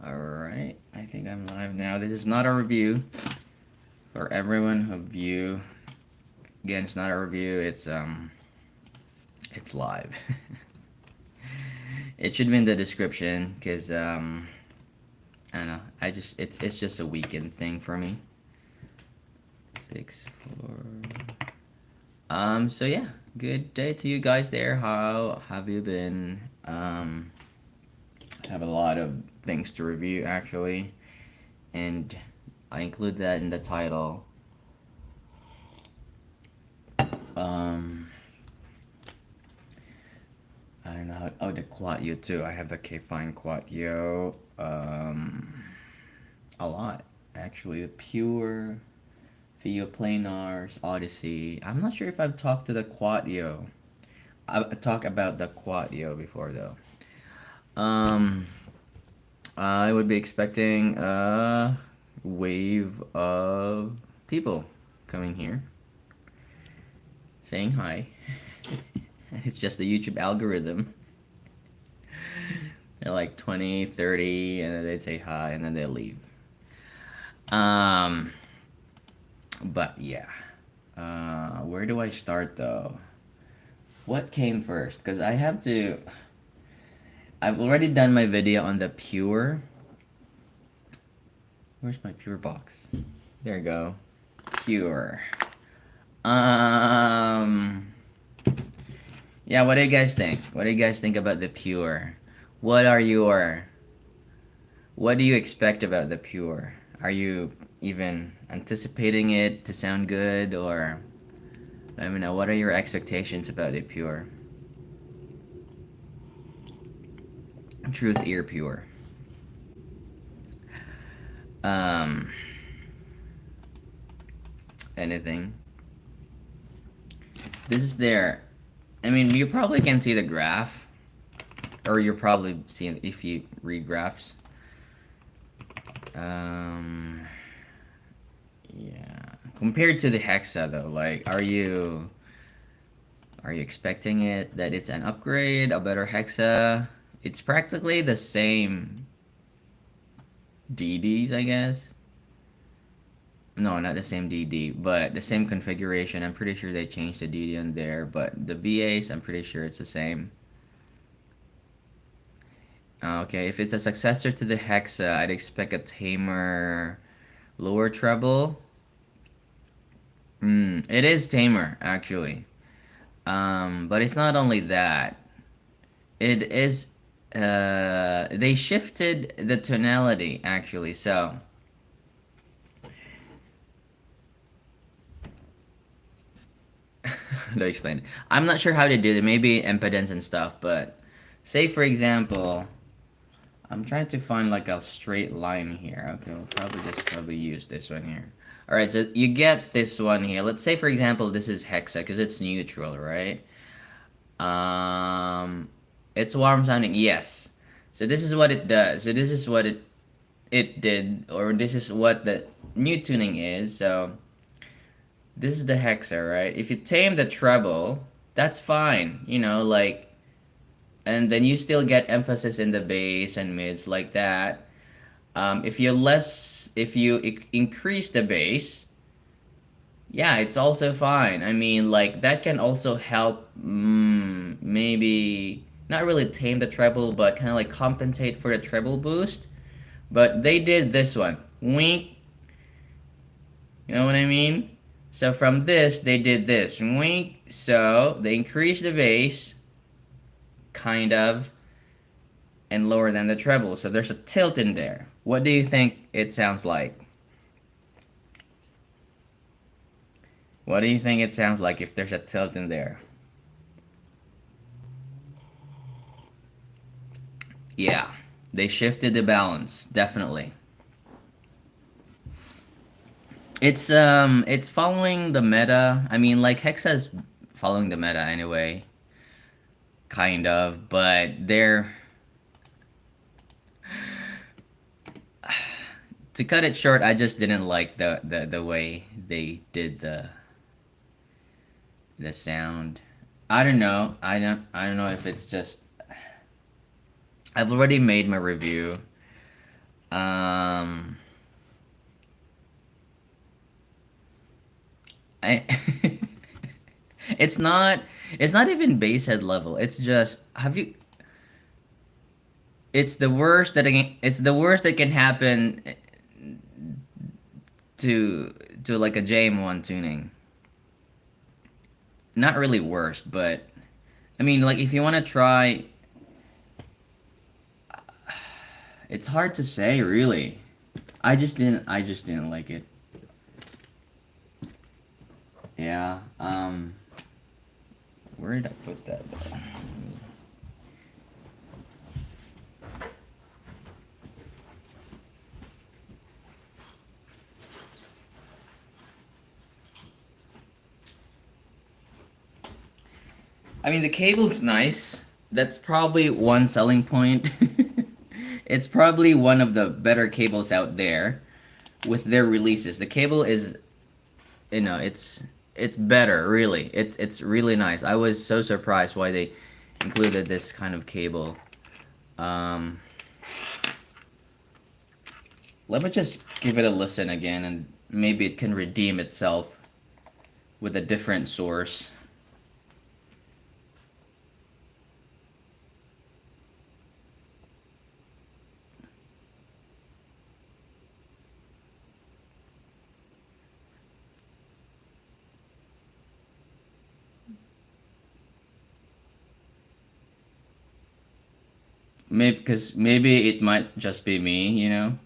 Alright, I think I'm live now. This is not a review. For everyone who view, again, it's not a review, it's live. It should be in the description, because, I don't know, it's just a weekend thing for me. 6, 4... So yeah, good day to you guys there. How have you been? Have a lot of things to review actually, and I include that in the title. I don't know how, oh, the Quad-Yo too. I have the K-Fine Quad-Yo. A lot actually. The Pure, Fiio Planars, Odyssey. I'm not sure if I've talked to the Quad-Yo. I talked about the Quad-Yo before though. I would be expecting a wave of people coming here saying hi. It's just the YouTube algorithm. They're like 20, 30, and then they'd say hi, and then they leave. But yeah. Where do I start though? What came first? Because I've already done my video on the Pure. Where's my Pure box? There you go. Pure. Yeah, what do you guys think? What do you guys think about the Pure? What do you expect about the Pure? Are you even anticipating it to sound good, or let me know, what are your expectations about the Pure? Truthear Pure. Anything. This is there. I mean, you probably can see the graph, or you're probably seeing if you read graphs. Yeah. Compared to the Hexa though, like, are you expecting that it's an upgrade, a better Hexa? It's practically the same DDs, I guess. No, not the same DD, but the same configuration. I'm pretty sure they changed the DD on there, but the BAs, I'm pretty sure it's the same. Okay, if it's a successor to the Hexa, I'd expect a tamer, lower treble. It is tamer, actually. But it's not only that. It is, they shifted the tonality, actually, so. To explain. I'm not sure how they do it. Maybe impedance and stuff, but say for example, I'm trying to find like a straight line here. Okay, we'll probably use this one here. All right, so you get this one here. Let's say for example this is hexa because it's neutral, right? It's warm sounding. Yes. So this is what it does. So this is what it did, or this is what the new tuning is. So this is the hexa, right? If you tame the treble, that's fine. You know, like, and then you still get emphasis in the bass and mids like that. If you increase the bass, yeah, it's also fine. I mean, like, that can also help, maybe not really tame the treble, but kind of like compensate for the treble boost. But they did this one. Wink. You know what I mean? So from this, they did this. Wink. So they increased the bass, kind of, and lower than the treble. So there's a tilt in there. What do you think it sounds like? What do you think it sounds like if there's a tilt in there? Yeah, they shifted the balance, definitely. It's following the meta. I mean, like Hexa's following the meta anyway, kind of, but they're, to cut it short, I just didn't like the way they did the sound. I don't know. I don't know if it's just, I've already made my review. Um, I it's not it's not even bass head level. It's just have you it's the worst that can happen to like a JM1 tuning. Not really worst, but I mean like if you want to try, it's hard to say really. I just didn't like it. Yeah. Where did I put that? I mean, the cable's nice. That's probably one selling point. It's probably one of the better cables out there with their releases. The cable is, it's better, really. It's really nice. I was so surprised why they included this kind of cable. Um, Let me just give it a listen again, and maybe it can redeem itself with a different source. Maybe because maybe it might just be me, you know.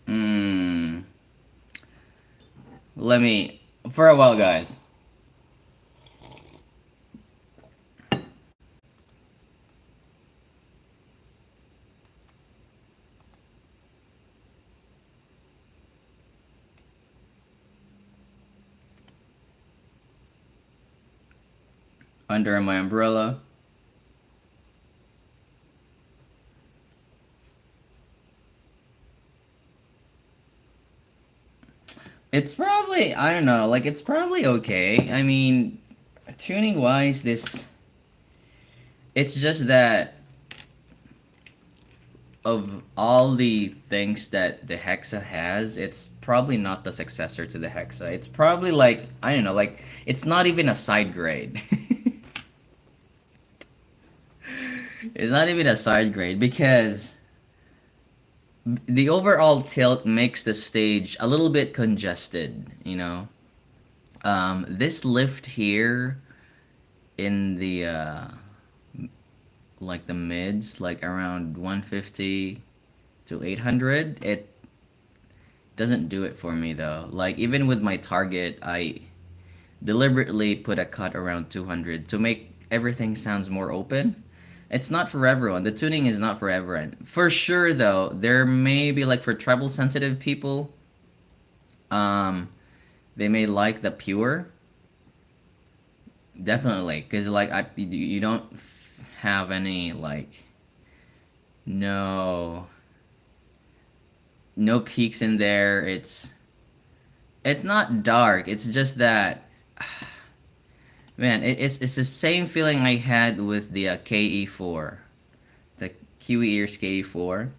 Hmm. Let me for a while, guys. Under my umbrella. It's probably I don't know, like it's probably okay. I mean, tuning wise, this it's just that of all the things that the Hexa has, it's probably not the successor to the Hexa. It's probably like I don't know, like it's not even a side grade. It's not even a side grade because the overall tilt makes the stage a little bit congested, you know. This lift here in the like the mids, like around 150 to 800, it doesn't do it for me though. Like even with my target, I deliberately put a cut around 200 to make everything sounds more open. It's not for everyone. The tuning is not for everyone. For sure though, there may be like for treble sensitive people, um they may like the pure. Definitely, cuz like you don't have any like no no peaks in there. It's not dark. It's just that man, it's the same feeling I had with the KE4, the Kiwi Ears KE4.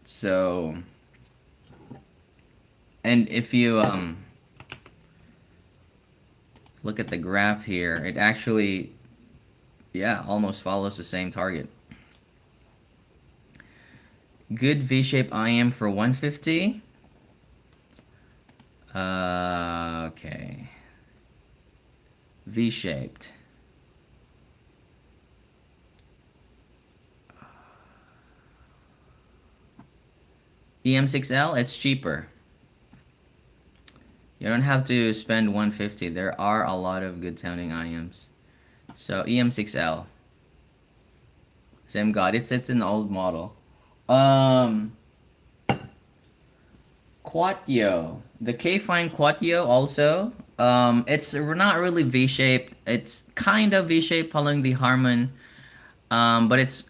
So, and if you look at the graph here, it actually yeah, almost follows the same target. Good V-shape IM for 150. Okay. V-shaped. EM6L, it's cheaper. You don't have to spend 150. There are a lot of good sounding IMs. So EM6L. Same god. It's an old model. Um Quatio. The K-Fine Quatio also. It's not really V-shaped. It's kind of V-shaped following the Harman But it's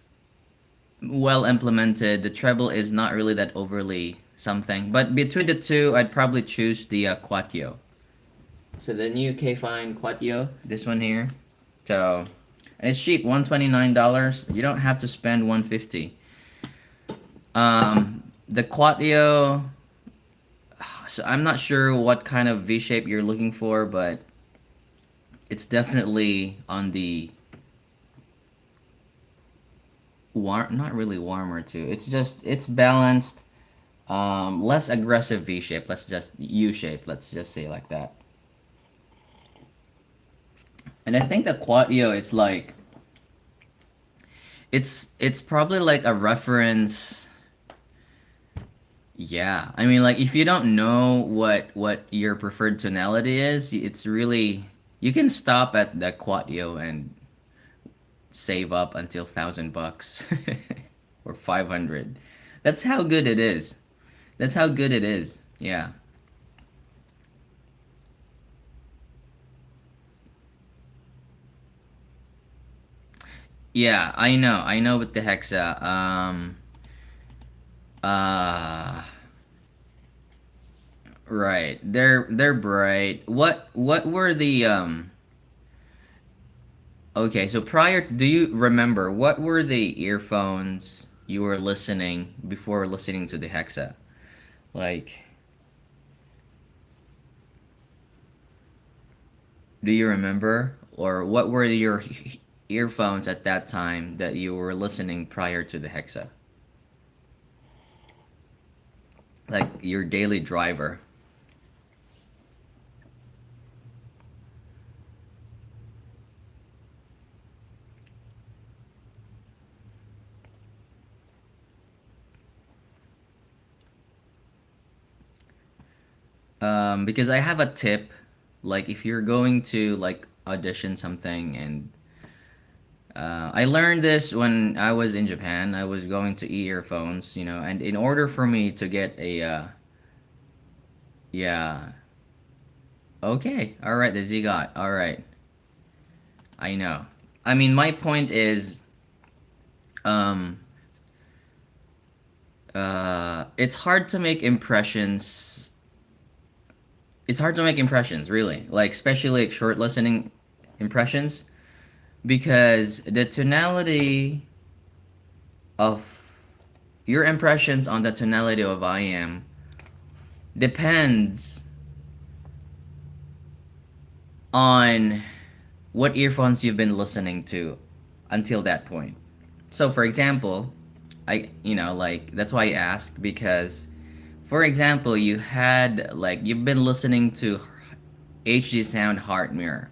well implemented. The treble is not really that overly something. But between the two, I'd probably choose the Quatio. So the new K-Fine Quatio, this one here. So, and it's cheap, $129. You don't have to spend 150. The Quatio, so I'm not sure what kind of V shape you're looking for, but it's definitely on the not really warmer too. It's just it's balanced, less aggressive V shape. Let's just U shape. Let's just say like that. And I think the Quatio, it's like it's probably like a reference. Yeah, I mean, like if you don't know what your preferred tonality is, it's really you can stop at the Quatio and save up until $1,000 or 500. That's how good it is. That's how good it is. Yeah. Yeah, I know. I know with the Hexa. Uh right. They're bright. What were the okay, so do you remember what were the earphones you were listening before listening to the Hexa? Like, do you remember? Or what were your earphones at that time that you were listening prior to the Hexa? Like your daily driver. Because I have a tip, like if you're going to like audition something, and I learned this when I was in Japan. I was going to earphones, and in order for me to get a yeah, okay, all right, the Zigot, all right, I know. I mean, my point is, um, it's hard to make impressions. It's hard to make impressions, really, like especially like short listening impressions, because the tonality of your impressions on the tonality of I am depends on what earphones you've been listening to until that point. So, for example, like that's why I asked, because, for example, you've been listening to HD Sound Heart Mirror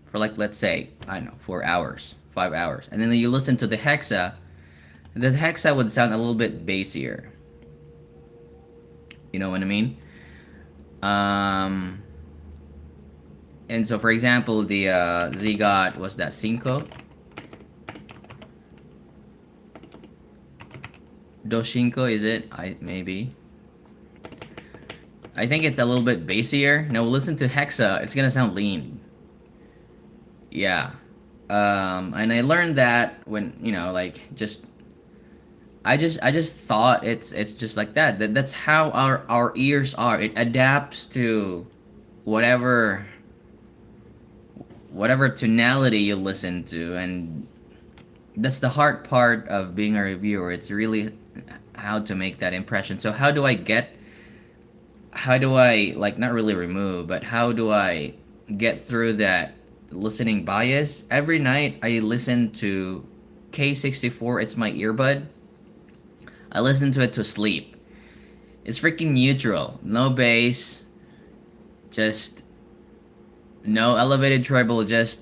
for like, let's say, I don't know, 4 hours, 5 hours, and then you listen to the Hexa would sound a little bit bassier. You know what I mean? Um, and so, for example, the Zigot was that Cinco, Doshinko, is it? I think it's a little bit bassier. Now listen to Hexa, it's gonna sound lean. Yeah. And I learned that when, like I just thought it's just like that. That's how our ears are. It adapts to whatever whatever tonality you listen to, and that's the hard part of being a reviewer. It's really how to make that impression. So how do I like not really remove, but how do I get through that listening bias? Every night I listen to K64, it's my earbud. I listen to it to sleep. It's freaking neutral. No bass, just no elevated treble, just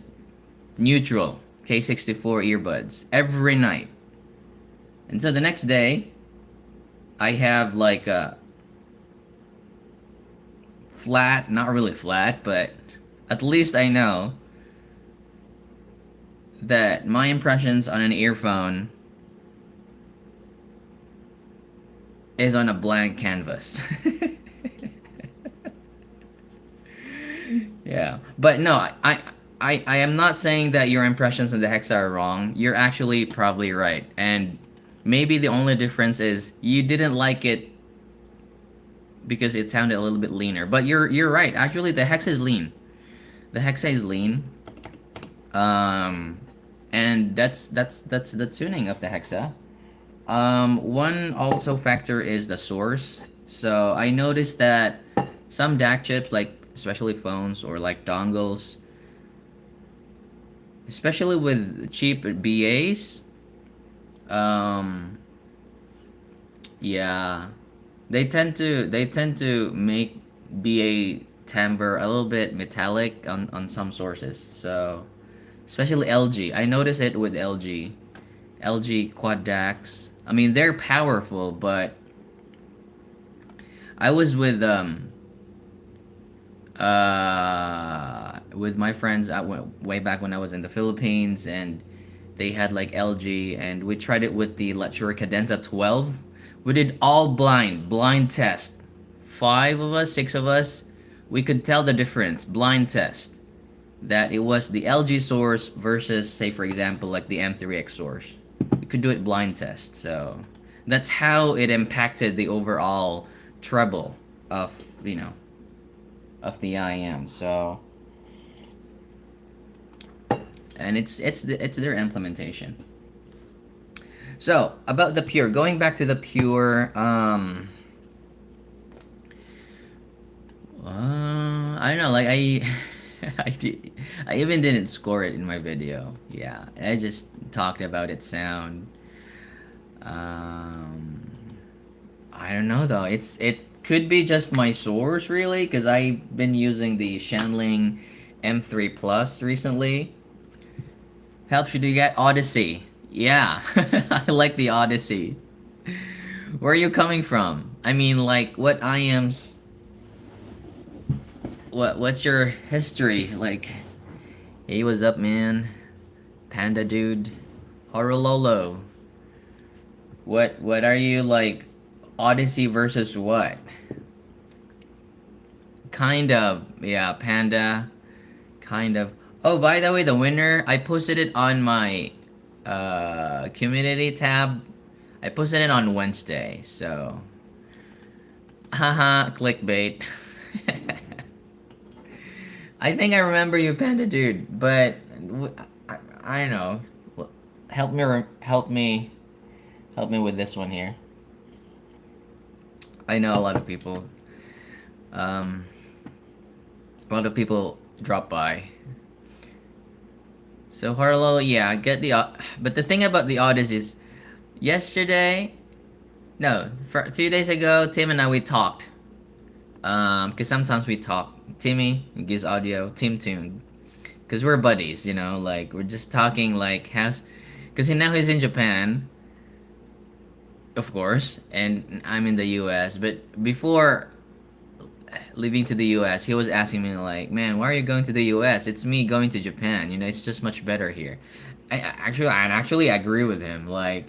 neutral. K64 earbuds every night. And so the next day, I have like a flat, not really flat, but at least I know that my impressions on an earphone is on a blank canvas. Yeah, but no, I am not saying that your impressions of the hexa are wrong. You're actually probably right. And maybe the only difference is you didn't like it because it sounded a little bit leaner. But you're right. Actually, the hexa is lean. The hexa is lean. Um, and that's the tuning of the hexa. One also factor is the source. So I noticed that some DAC chips, like especially phones or like dongles, especially with cheap BAs, um, yeah, they tend to make BA timbre a little bit metallic on some sources. So especially LG, I noticed it with LG quad DACs. I mean they're powerful, but I was with my friends way back when I was in the Philippines, and they had like LG, and we tried it with the Lecture Cadenza 12. We did all blind test. Five of us, six of us, we could tell the difference, blind test. That it was the LG source versus, say, for example, like the M3X source. We could do it blind test. So that's how it impacted the overall treble of, you know, of the IM. So, and it's their implementation. So about the pure, going back to the pure, I don't know, like I, I even didn't score it in my video. Yeah, I just talked about its sound. Um, I don't know though. It could be just my source really, because I've been using the Shanling M3 Plus recently. Helps you to get Odyssey. Yeah, I like the Odyssey. Where are you coming from? I mean, like, what IMs? What's your history? Like, hey, what's up, man? Panda dude, Horololo. What are you like? Odyssey versus what? Kind of, yeah, Panda. Kind of. Oh, by the way, the winner, I posted it on my community tab. I posted it on Wednesday, so haha, clickbait. I think I remember you, Panda dude, but I don't know. Help me with this one here. I know a lot of people. Um, a lot of people drop by. So Harlow, yeah, get the but the thing about the audits is, yesterday, no, for 2 days ago, Tim and I we talked. Cause sometimes we talk. Timmy gives audio, Tim tuned. Cause we're buddies, you know, like we're just talking like cause now he's in Japan, of course, and I'm in the U.S. But before leaving to the U.S., he was asking me like, "Man, why are you going to the U.S.? It's me going to Japan. You know, it's just much better here." I actually agree with him. Like,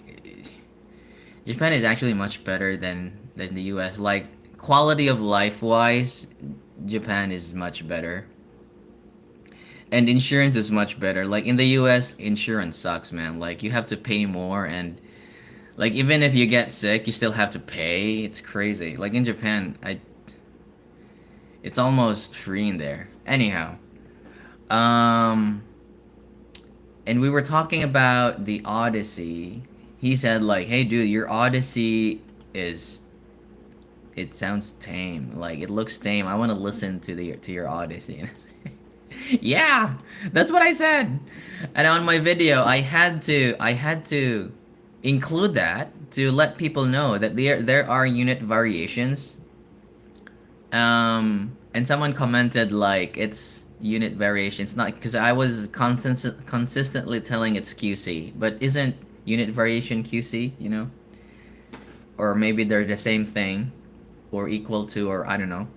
Japan is actually much better than the U.S. Like, quality of life wise, Japan is much better, and insurance is much better. Like in the U.S., insurance sucks, man. Like you have to pay more, and like even if you get sick, you still have to pay. It's crazy. Like in Japan, it's almost free in there. Anyhow, um, and we were talking about the Odyssey. He said like, "Hey, dude, your Odyssey is it sounds tame. Like it looks tame. I want to listen to your Odyssey." Yeah, that's what I said. And on my video, I had to include that to let people know that there are unit variations. And someone commented like it's unit variation. It's not because I was consistently telling it's QC, but isn't unit variation QC? You know, or maybe they're the same thing, or equal to, or I don't know.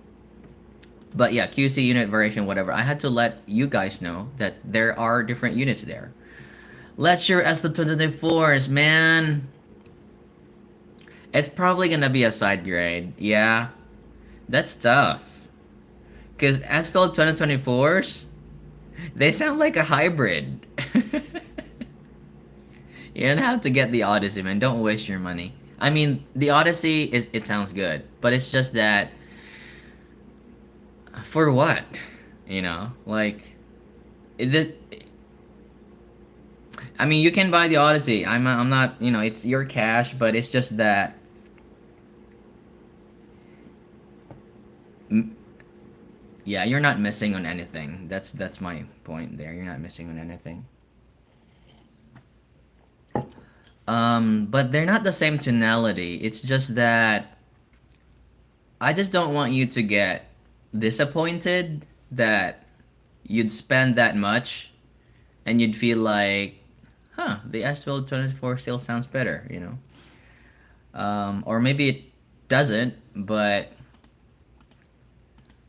But yeah, QC unit variation, whatever. I had to let you guys know that there are different units there. Lecture as the 2024s, man. It's probably gonna be a side grade. Yeah, that's tough. Cause Asphalt 2024s, They sound like a hybrid. You don't have to get the Odyssey, man. Don't waste your money. I mean, the Odyssey is it sounds good, but it's just that for what? You know, like it, I mean, you can buy the Odyssey. I'm not, it's your cash, but it's just that m- yeah, you're not missing on anything. That's my point there. You're not missing on anything. But they're not the same tonality. It's just that I just don't want you to get disappointed that you'd spend that much and you'd feel like, huh, the S1224 still sounds better, you know? Or maybe it doesn't, but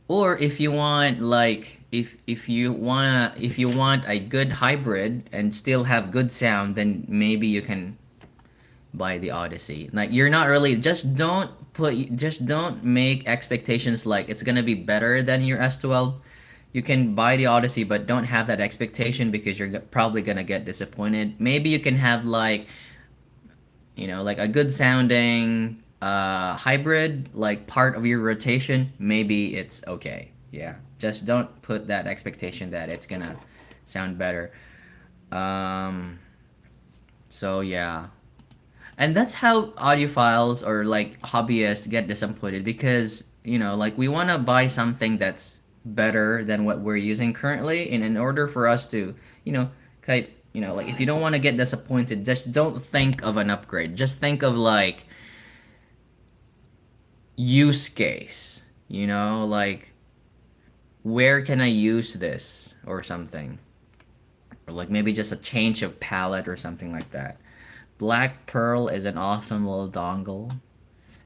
or if you want like if you want a good hybrid and still have good sound, then maybe you can buy the Odyssey. Like you're not really just don't make expectations like it's gonna be better than your S12. You can buy the Odyssey, but don't have that expectation because you're probably gonna get disappointed. Maybe you can have like like a good sounding hybrid, like part of your rotation. Maybe it's okay. Yeah, just don't put that expectation that it's gonna sound better. Um, so yeah, and that's how audiophiles or like hobbyists get disappointed because like we want to buy something that's better than what we're using currently, and in order for us to kind like if you don't want to get disappointed, just don't think of an upgrade. Just think of like use case, like where can I use this or something, or like maybe just a change of palette or something like that. Black Pearl is an awesome little dongle.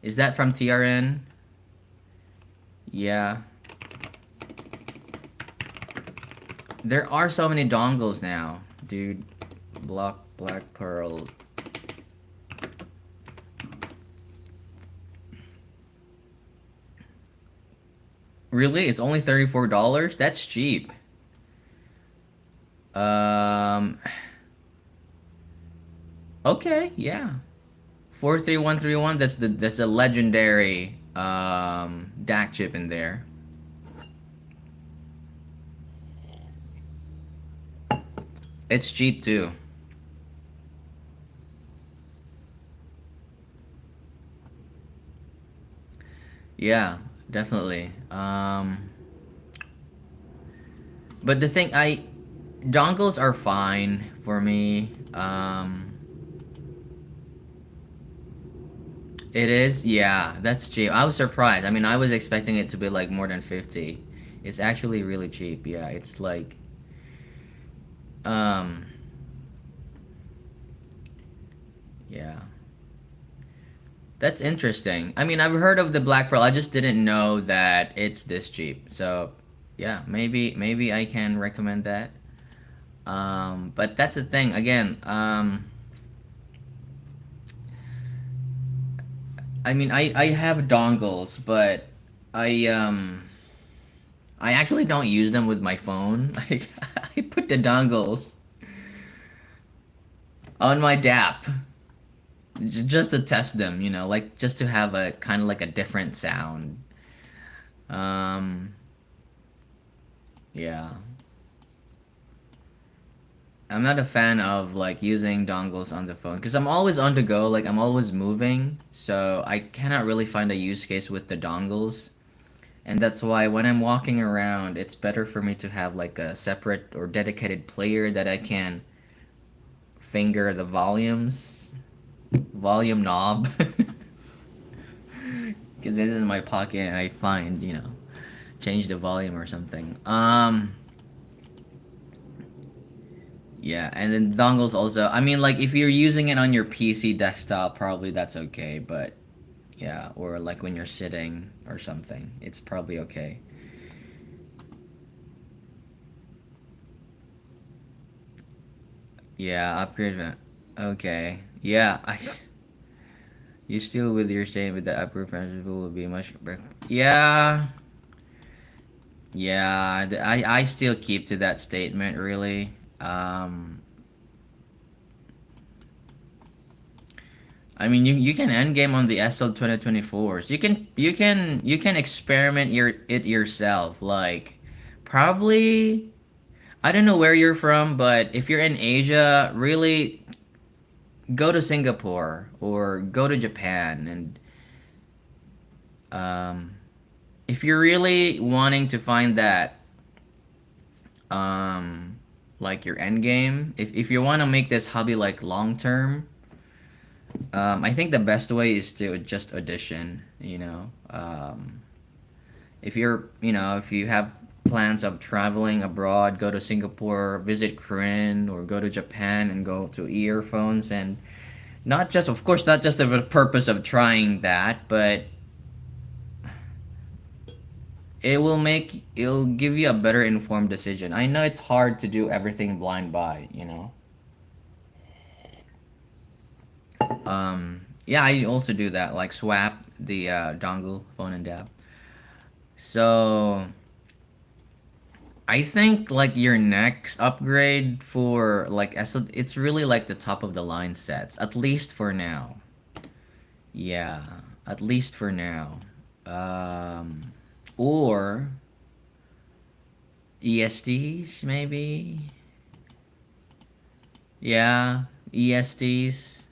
Is that from TRN? Yeah. There are so many dongles now, dude. Black Pearl. Really? It's only $34? That's cheap. Um okay, yeah. 43131, that's a legendary DAC chip in there. It's cheap too. Yeah, definitely. But the thing I dongles are fine for me. It is, yeah, that's cheap. I was surprised. I mean, I was expecting it to be like more than 50. It's actually really cheap. Yeah, it's like um yeah. That's interesting. I mean, I've heard of the Black Pearl. I just didn't know that it's this cheap. So, yeah, maybe I can recommend that. But that's the thing. Again, I mean, I have dongles, but I actually don't use them with my phone. I put the dongles on my DAP just to test them, like just to have a kind of like a different sound. Um, yeah. I'm not a fan of like using dongles on the phone because I'm always on the go, like I'm always moving, so I cannot really find a use case with the dongles. And that's why when I'm walking around, it's better for me to have like a separate or dedicated player that I can finger the volume knob, because it's in my pocket and I find, change the volume or something. Yeah, and then dongles also. I mean, like if you're using it on your PC desktop, probably that's okay, but yeah, or like when you're sitting or something, it's probably okay. Yeah, upgrade. Okay. Yeah, I. You still with your statement that upgrade principle will be much. Yeah, Yeah, I still keep to that statement really. Um, I mean, you can end game on the SL 2024s. You can experiment it yourself. Like, probably I don't know where you're from, but if you're in Asia, really go to Singapore or go to Japan, and um, if you're really wanting to find that um, like your end game, if you want to make this hobby like long term, I think the best way is to just audition. If you have plans of traveling abroad, go to Singapore, visit Korean, or go to Japan and go to earphones, and not just, of course, not just the purpose of trying that, but it'll give you a better informed decision. I know it's hard to do everything blind by. Yeah, I also do that, like swap the dongle, phone and dab. So I think like your next upgrade for like it's really like the top of the line sets, at least for now. Yeah, at least for now. Or ESTs maybe. Yeah, ESTs.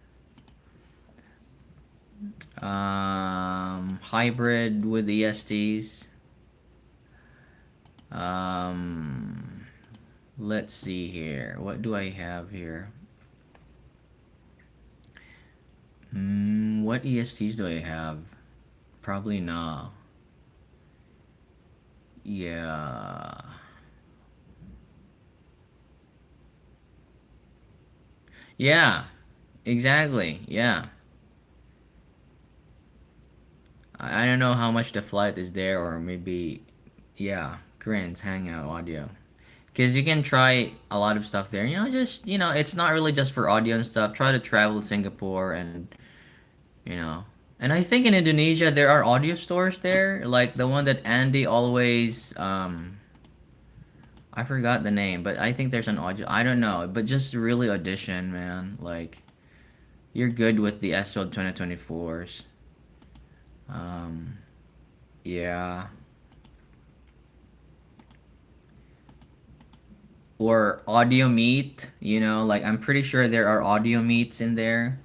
Hybrid with ESTs. Um, let's see here. What do I have here? What ESTs do I have? Probably not. Yeah. Yeah, exactly. Yeah. I don't know how much the flight is there, or maybe, yeah, Grins Hangout audio. Because you can try a lot of stuff there. It's not really just for audio and stuff. Try to travel to Singapore you know. And I think in Indonesia there are audio stores there, like the one that Andy always I forgot the name, but I think there's an audio. I don't know, but just really audition, man. Like you're good with the SL 2024s. Um, yeah. Or audio meet, like I'm pretty sure there are audio meets in there.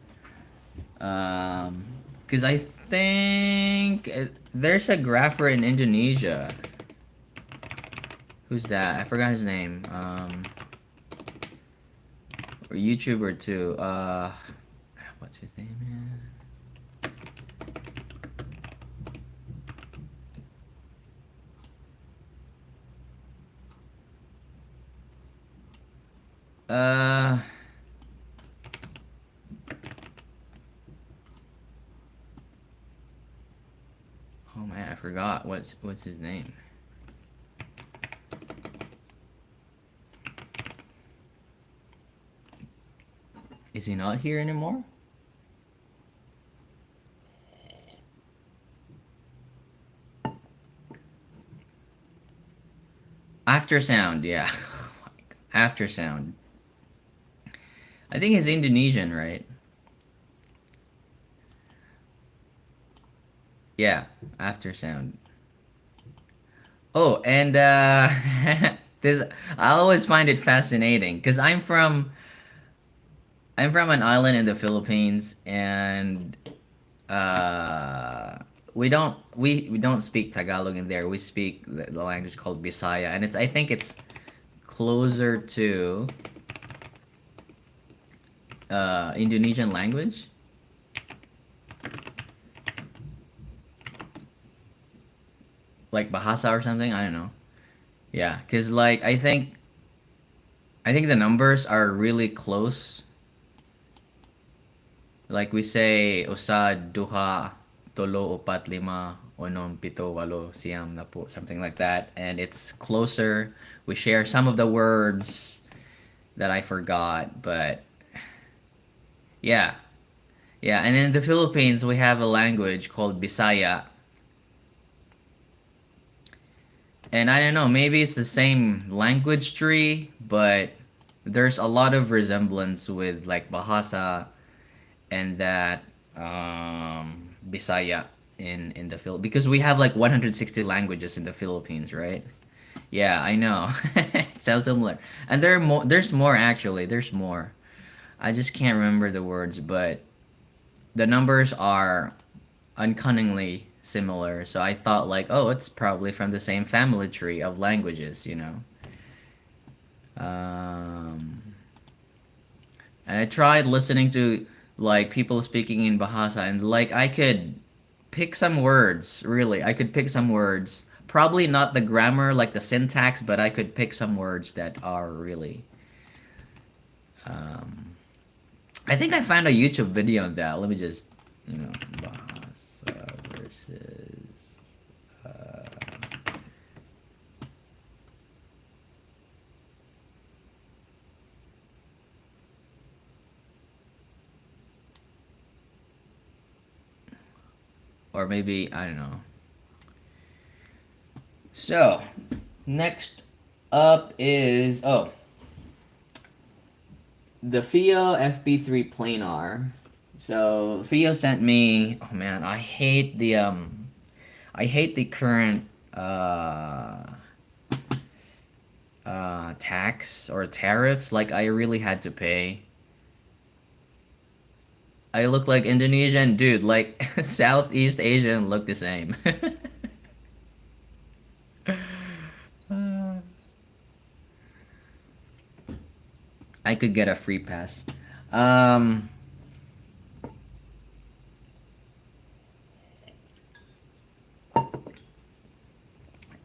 Um, because I think there's a grapher in Indonesia. Who's that? I forgot his name. Or YouTuber too. What's his name, man? Uh, oh man, I forgot. What's his name? Is he not here anymore? After Sound, yeah. After Sound. I think he's Indonesian, right? Yeah, After Sound. Oh, and this I always find it fascinating because I'm from an island in the Philippines, and uh we don't speak Tagalog in there. We speak the language called Bisaya, and I think it's closer to Indonesian language, like Bahasa or something. I don't know. Yeah, cause like I think the numbers are really close. Like we say usad, duha, tolo, upat, lima, onom, pito, walo, siyam, napo, something like that, and it's closer. We share some of the words that I forgot, but yeah, yeah. And in the Philippines, we have a language called Bisaya, And I don't know, maybe it's the same language tree, but there's a lot of resemblance with like Bahasa and that Bisaya in the Philippines, because we have like 160 languages in the Philippines, right? Yeah, I know. It sounds similar. And there are more, there's more actually. There's more. I just can't remember the words, but the numbers are uncunningly similar. So I thought like, oh, it's probably from the same family tree of languages, you know. Um, and I tried listening to like people speaking in Bahasa, and like I could pick some words, really. I could pick some words. Probably not the grammar, like the syntax, but I could pick some words that are really. Um, I think I found a YouTube video on that. Let me just, Bahasa versus. Or maybe, I don't know. So, next up is, oh, the Fiio FB3 Planar. So, Fiio sent me, oh man, I hate the current, tax or tariffs like I really had to pay. I look like Indonesian dude, like Southeast Asian look the same. I could get a free pass. Um,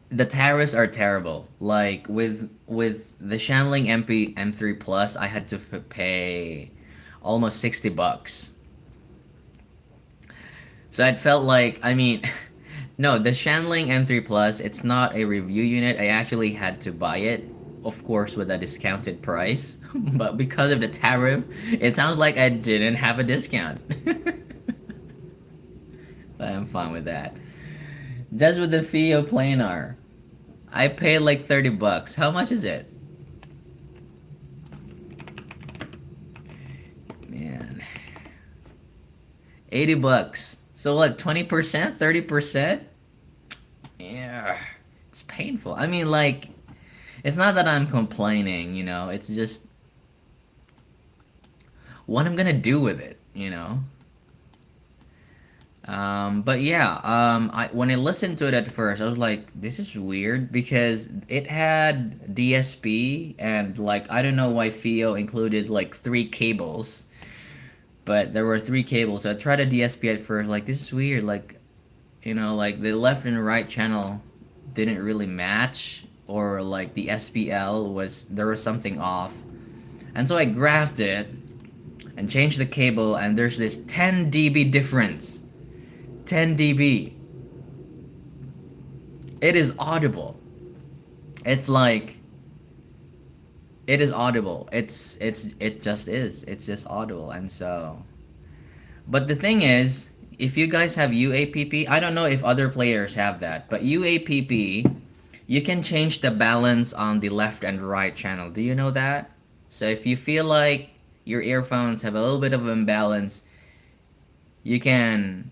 the tariffs are terrible. Like with the Shanling MP M3 Plus, I had to pay almost $60. So it felt like, I mean, no, the Shanling M3 Plus, it's not a review unit. I actually had to buy it, of course, with a discounted price. But because of the tariff, it sounds like I didn't have a discount. But I'm fine with that. Just with the Fiio Planar, I paid like $30. How much is it? Man, $80. So like 20%, 30%? Yeah, it's painful. I mean, like, it's not that I'm complaining, you know, it's just what I'm gonna do with it, you know? But yeah, I when I listened to it at first, I was like, this is weird because it had DSP and like I don't know why Fio included like three cables, but there were three cables. So I tried a DSP at first, like this is weird, like like the left and right channel didn't really match, or like the SPL was there was something off, and so I graphed it and changed the cable, and there's this 10 dB difference. 10 dB. It is audible. It's like it is audible. It just is. It's just audible. And so but the thing is, if you guys have UAPP, I don't know if other players have that, but UAPP, you can change the balance on the left and right channel. Do you know that? So if you feel like your earphones have a little bit of imbalance, you can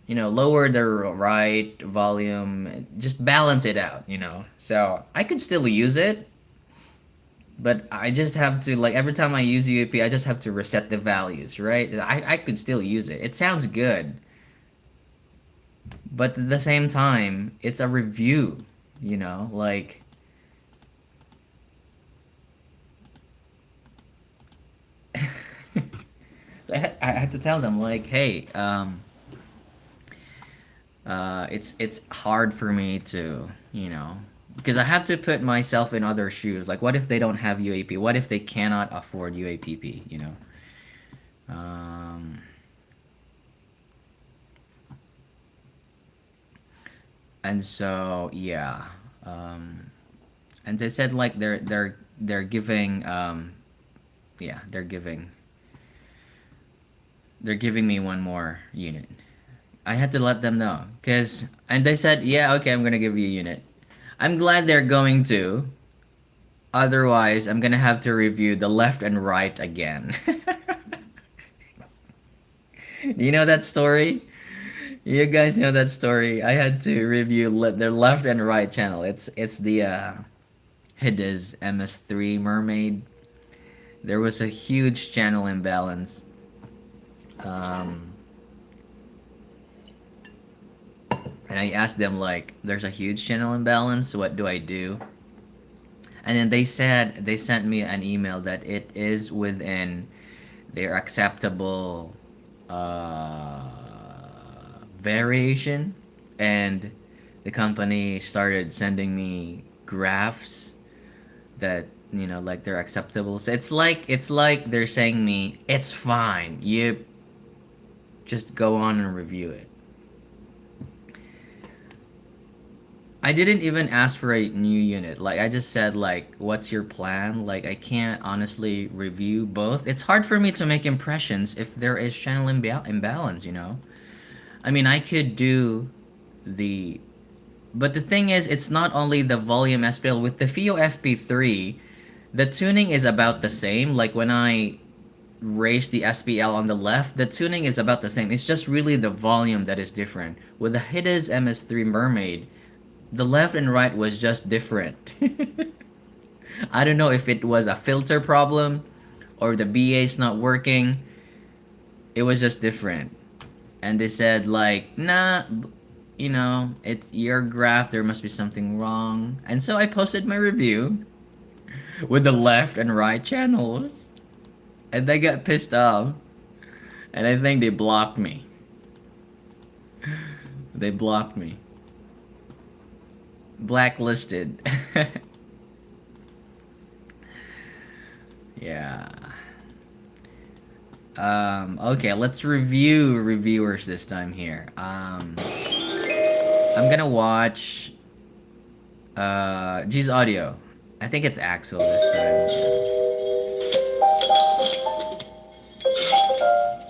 lower the right volume, just balance it out. So I could still use it, but I just have to, like, every time I use UAP, I just have to reset the values, right? I could still use it. It sounds good, but at the same time, it's a review, like, so I had to tell them, like, hey, it's hard for me to, because I have to put myself in other shoes. Like, what if they don't have UAP? What if they cannot afford UAPP? Um, and so yeah, and they said like they're giving yeah they're giving me one more unit. I had to let them know, and they said, yeah, okay, I'm gonna give you a unit. I'm glad they're going to. Otherwise, I'm gonna have to review the left and right again. Do you know that story? You guys know that story? I had to review their left and right channel. It's the Hides MS3 Mermaid. There was a huge channel imbalance. Um, and I asked them like, "There's a huge channel imbalance. What do I do?" And then they sent me an email that it is within their acceptable uh, variation, and the company started sending me graphs that like they're acceptable. So it's like they're saying me it's fine. You just go on and review it. I didn't even ask for a new unit. Like I just said like what's your plan? Like I can't honestly review both. It's hard for me to make impressions if there is channel imbalance. I mean, I could do the but the thing is it's not only the volume SPL with the Fiio FP3, the tuning is about the same. Like when I raise the SPL on the left, the tuning is about the same. It's just really the volume that is different. With the Hides MS3 Mermaid, the left and right was just different. I don't know if it was a filter problem or the BA's not working. It was just different. And they said like, nah, it's your graph, there must be something wrong. And so I posted my review with the left and right channels. And they got pissed off. And I think they blocked me. They blocked me. Blacklisted. Yeah. Okay, let's review reviewers this time here. I'm gonna watch G's audio. I think it's Axel this time.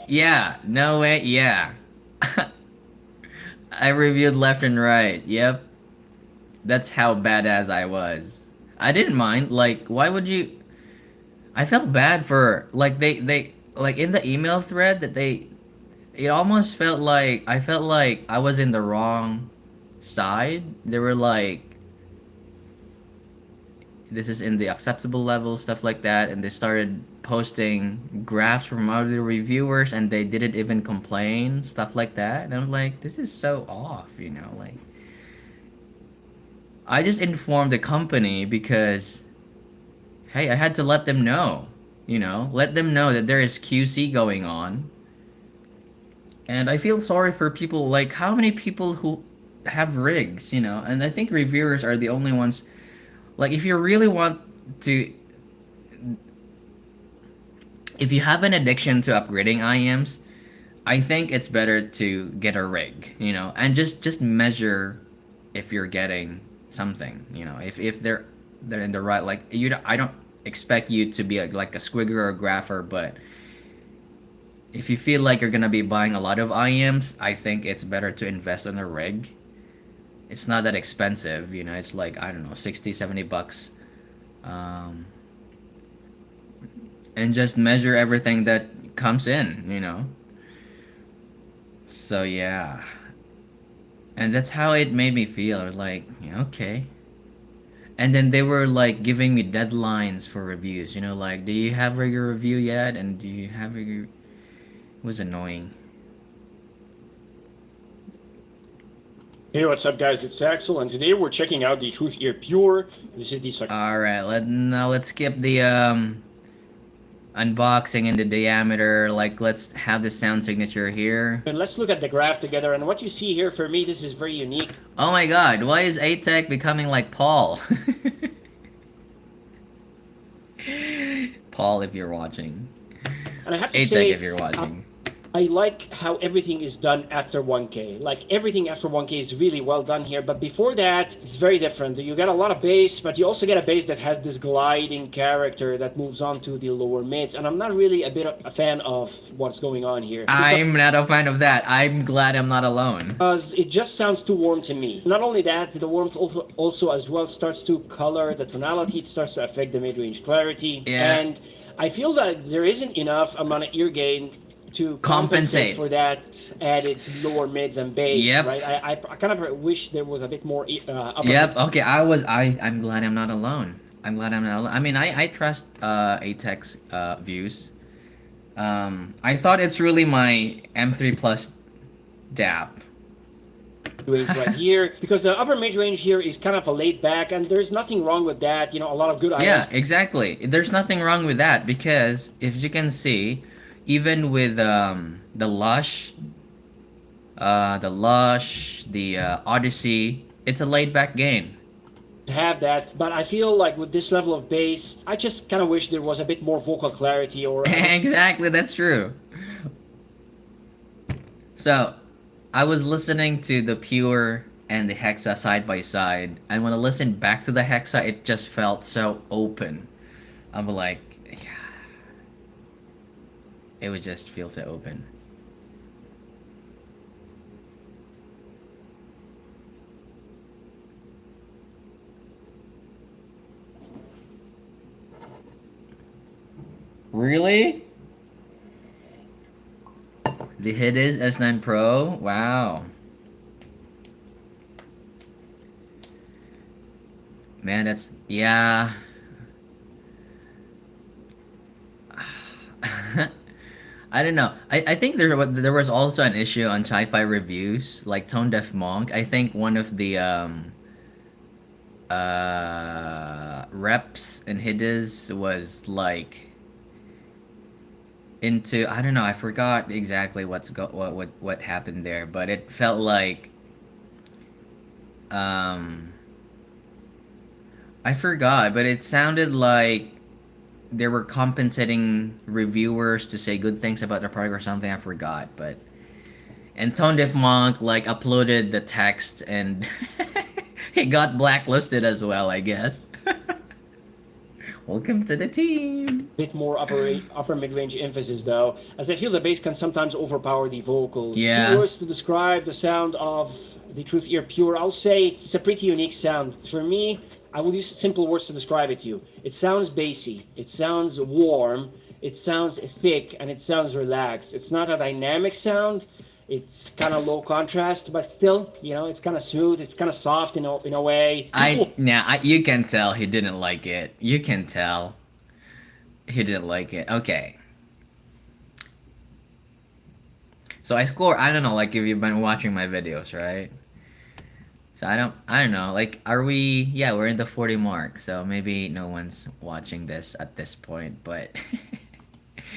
Yeah, no way, yeah. I reviewed left and right. Yep. That's how badass I was. I didn't mind. Like, why would you? I felt bad for like they like in the email thread that they. It almost felt like I felt like I was in the wrong side. They were like, "This is in the acceptable level," stuff like that, and they started posting graphs from other reviewers, and they didn't even complain, stuff like that. And I'm like, "This is so off," like. I just informed the company because, hey, I had to let them know, let them know that there is QC going on. And I feel sorry for people, like, how many people who have rigs, and I think reviewers are the only ones, like, if you really want to, if you have an addiction to upgrading IEMs, I think it's better to get a rig, and just measure if you're getting something, if they're in the right, like I don't expect you to be like a squigger or a grapher, but if you feel like you're gonna be buying a lot of IEMs, I think it's better to invest in a rig. It's not that expensive, it's like I don't know, 60-70 bucks, and just measure everything that comes in. So yeah. And that's how it made me feel. I was like, yeah, okay. And then they were like giving me deadlines for reviews, like, do you have your review yet? And do you have your. It was annoying. Hey, what's up, guys? It's Axel, and today we're checking out the Truthear Pure. This is the Alright, let's skip the unboxing and the diameter. Like, let's have the sound signature here. and let's look at the graph together. And what you see here, for me, this is very unique. Oh my god, why is ATEC becoming like Paul? Paul, if you're watching. And I have to ATEC, say, if you're watching. I like how everything is done after 1K. Like everything after 1K is really well done here, but before that, it's very different. You get a lot of bass, but you also get a bass that has this gliding character that moves on to the lower mids, and I'm not really a fan of what's going on here. I'm not a fan of that. I'm glad I'm not alone. Because it just sounds too warm to me. Not only that, the warmth also as well starts to color the tonality, it starts to affect the mid-range clarity, Yeah. and I feel that there isn't enough amount of ear gain to Compensate. for that added lower mids and bass, Yep. right? I kind of wish there was a bit more upper Yep. Okay. I'm glad I'm not alone. I'm glad I'm not alone. I mean, I trust Atex views. I thought it's really my M3 Plus DAP. range right here, because the upper mid range here is kind of a laid back, and there's nothing wrong with that. You know, a lot of good Yeah, items. exactly. There's nothing wrong with that because if you can see, even with the Lush, the Odyssey, it's a laid back game. To have that, but I feel like with this level of bass, I just kind of wish there was a bit more vocal clarity or Exactly, that's true. So, I was listening to the Pure and the Hexa side by side, and when I listened back to the Hexa, it just felt so open. I'm like, yeah, it would just feel so open. Really? The hit is S9 Pro? Wow. Man, that's... Yeah. I don't know. I think there was also an issue on Sci-Fi reviews, like Tone Deaf Monk. I think one of the reps and hiddes was like into, I don't know, I forgot exactly what happened there, but it felt like um I forgot, but it sounded like they were compensating reviewers to say good things about the product or something. I forgot, but and Tone Deaf Monk like uploaded the text and he got blacklisted as well, I guess. Welcome to the team. bit more upper mid range emphasis though, as I feel the bass can sometimes overpower the vocals. Yeah. 2 words to describe the sound of the Truthear Pure. I'll say it's a pretty unique sound. For me, I will use simple words to describe it to you. It sounds bassy, it sounds warm, it sounds thick, and it sounds relaxed. It's not a dynamic sound. It's kind of low contrast, but still, you know, it's kind of smooth. It's kind of soft in a way. You can tell he didn't like it. You can tell he didn't like it. Okay. So I score, I don't know, like if you've been watching my videos, right? So I don't know, like are we, yeah, we're in the 40 mark, so maybe no one's watching this at this point, but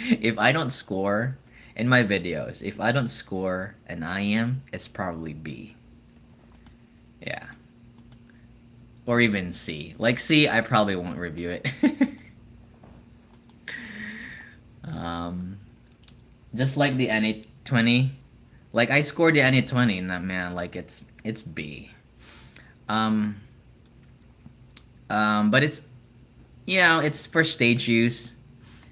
if I don't score in my videos, if I don't score an IM, it's probably B. Yeah. Or even C. Like C, I probably won't review it. Just like the NA20. Like I scored the NA20 and that, man, like it's B. But it's, you know, it's for stage use.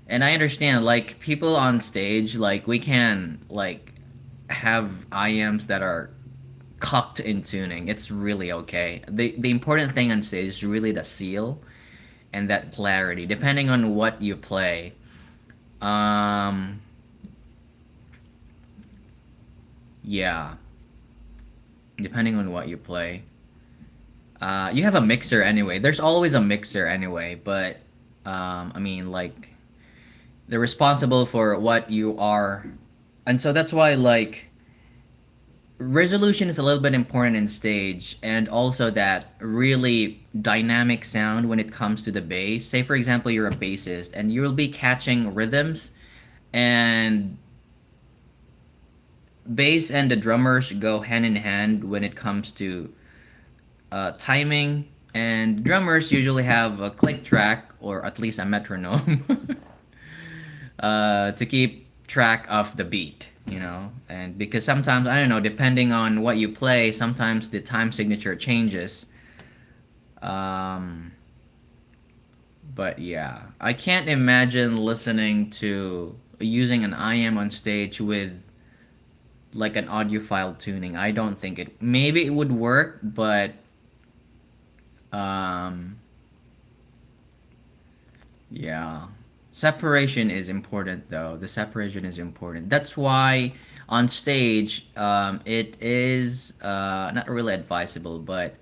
And I understand, like, people on stage, like, we can, like, have IMs that are cocked in tuning. It's really okay. The important thing on stage is really the seal and that clarity, depending on what you play. Yeah. Depending on what you play. You have a mixer anyway. There's always a mixer anyway, but, I mean, like, they're responsible for what you are, and so that's why like resolution is a little bit important in stage, and also that really dynamic sound when it comes to the bass. Say for example you're a bassist and you'll be catching rhythms, and bass and the drummers go hand in hand when it comes to timing, and drummers usually have a click track or at least a metronome to keep track of the beat. you know, and because sometimes I don't know, depending on what you play, sometimes the time signature changes. Um, but yeah, I can't imagine listening to using an IM on stage with like an audiophile tuning. I don't think it. Maybe it would work, but um, yeah. Separation is important though. The separation is important. That's why on stage, it is not really advisable, but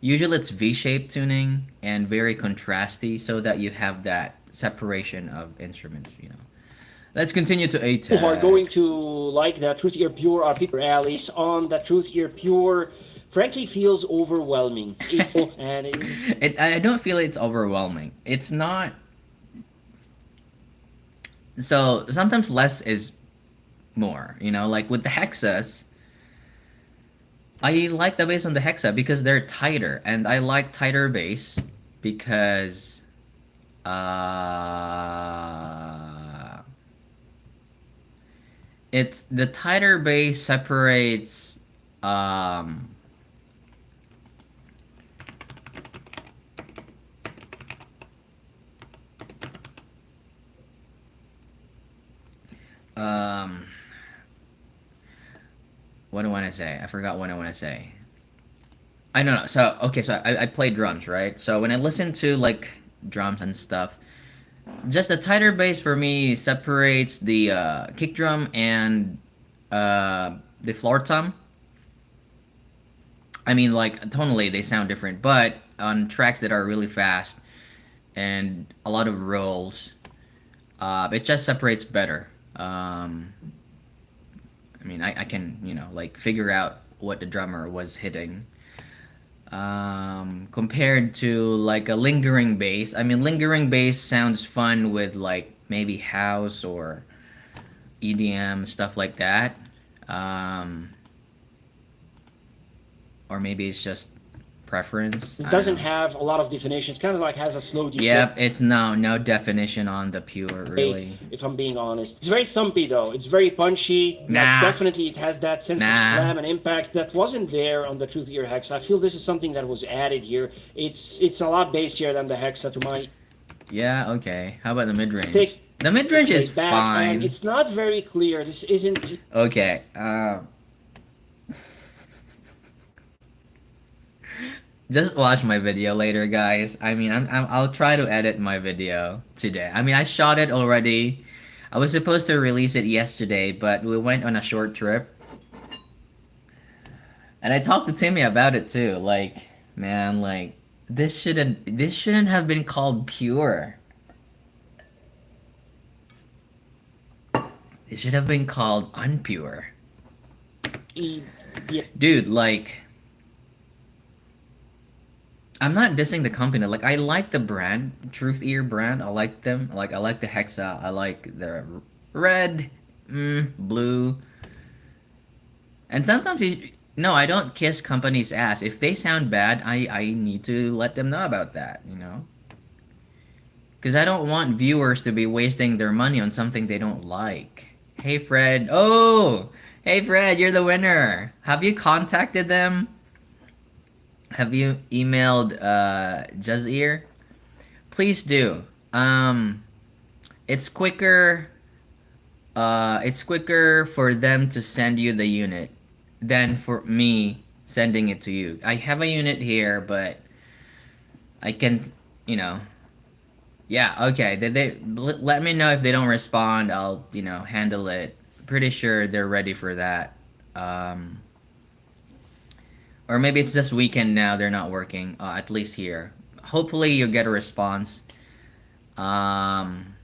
usually it's V-shaped tuning and very contrasty so that you have that separation of instruments, you know. Let's continue to Who are A-Tag. going to like the Truthear Pure are people alleys on the Truthear Pure. Frankly, feels overwhelming. It's and I don't feel it's overwhelming. It's not. So sometimes less is more, you know, like with the hexas. I like the bass on the hexa because they're tighter, and I like tighter bass because uh it's the tighter bass separates um um what do I want to say? I forgot what I want to say. I don't know. So okay, so I play drums, right? So when I listen to like drums and stuff, just a tighter bass for me separates the kick drum and the floor tom. I mean, like tonally they sound different, but on tracks that are really fast and a lot of rolls, it just separates better. I mean, I can like figure out what the drummer was hitting. Compared to like a lingering bass. I mean, lingering bass sounds fun with like maybe house or EDM stuff like that. Um, or maybe it's just preference. it I don't doesn't know. have a lot of definition. It's kind of like has a slow decay. Yep, it's no definition on the pure really. If I'm being honest, it's very thumpy though. It's very punchy. Like Nah, definitely, it has that sense of nah. slam and impact that wasn't there on the Truthear Hex. I feel this is something that was added here. It's a lot bassier than the Hexa to my Yeah, okay. How about the mid range? stick. The mid range It's is laid back and fine. it's not very clear. This isn't. Okay. Just watch my video later, guys. I mean, I'll try to edit my video today. I mean, I shot it already. I was supposed to release it yesterday, but we went on a short trip. And I talked to Timmy about it too. Like, man, like this shouldn't have been called pure. It should have been called unpure. Yeah, Dude, like I'm not dissing the company. Like I like the brand, Truthear brand. I like them. Like I like the Hexa. I like the red, blue. And sometimes no, I don't kiss companies' ass. If they sound bad, I need to let them know about that. You know, because I don't want viewers to be wasting their money on something they don't like. Hey Fred. Oh, hey Fred, you're the winner. Have you contacted them? Have you emailed Jazir? Please do. It's quicker. It's quicker for them to send you the unit than for me sending it to you. I have a unit here, but I can, you know. Yeah, okay. Let me know if they don't respond. I'll, handle it. Pretty sure they're ready for that. Um, or maybe it's this weekend now. They're not working. At least here. Hopefully you'll get a response. Um,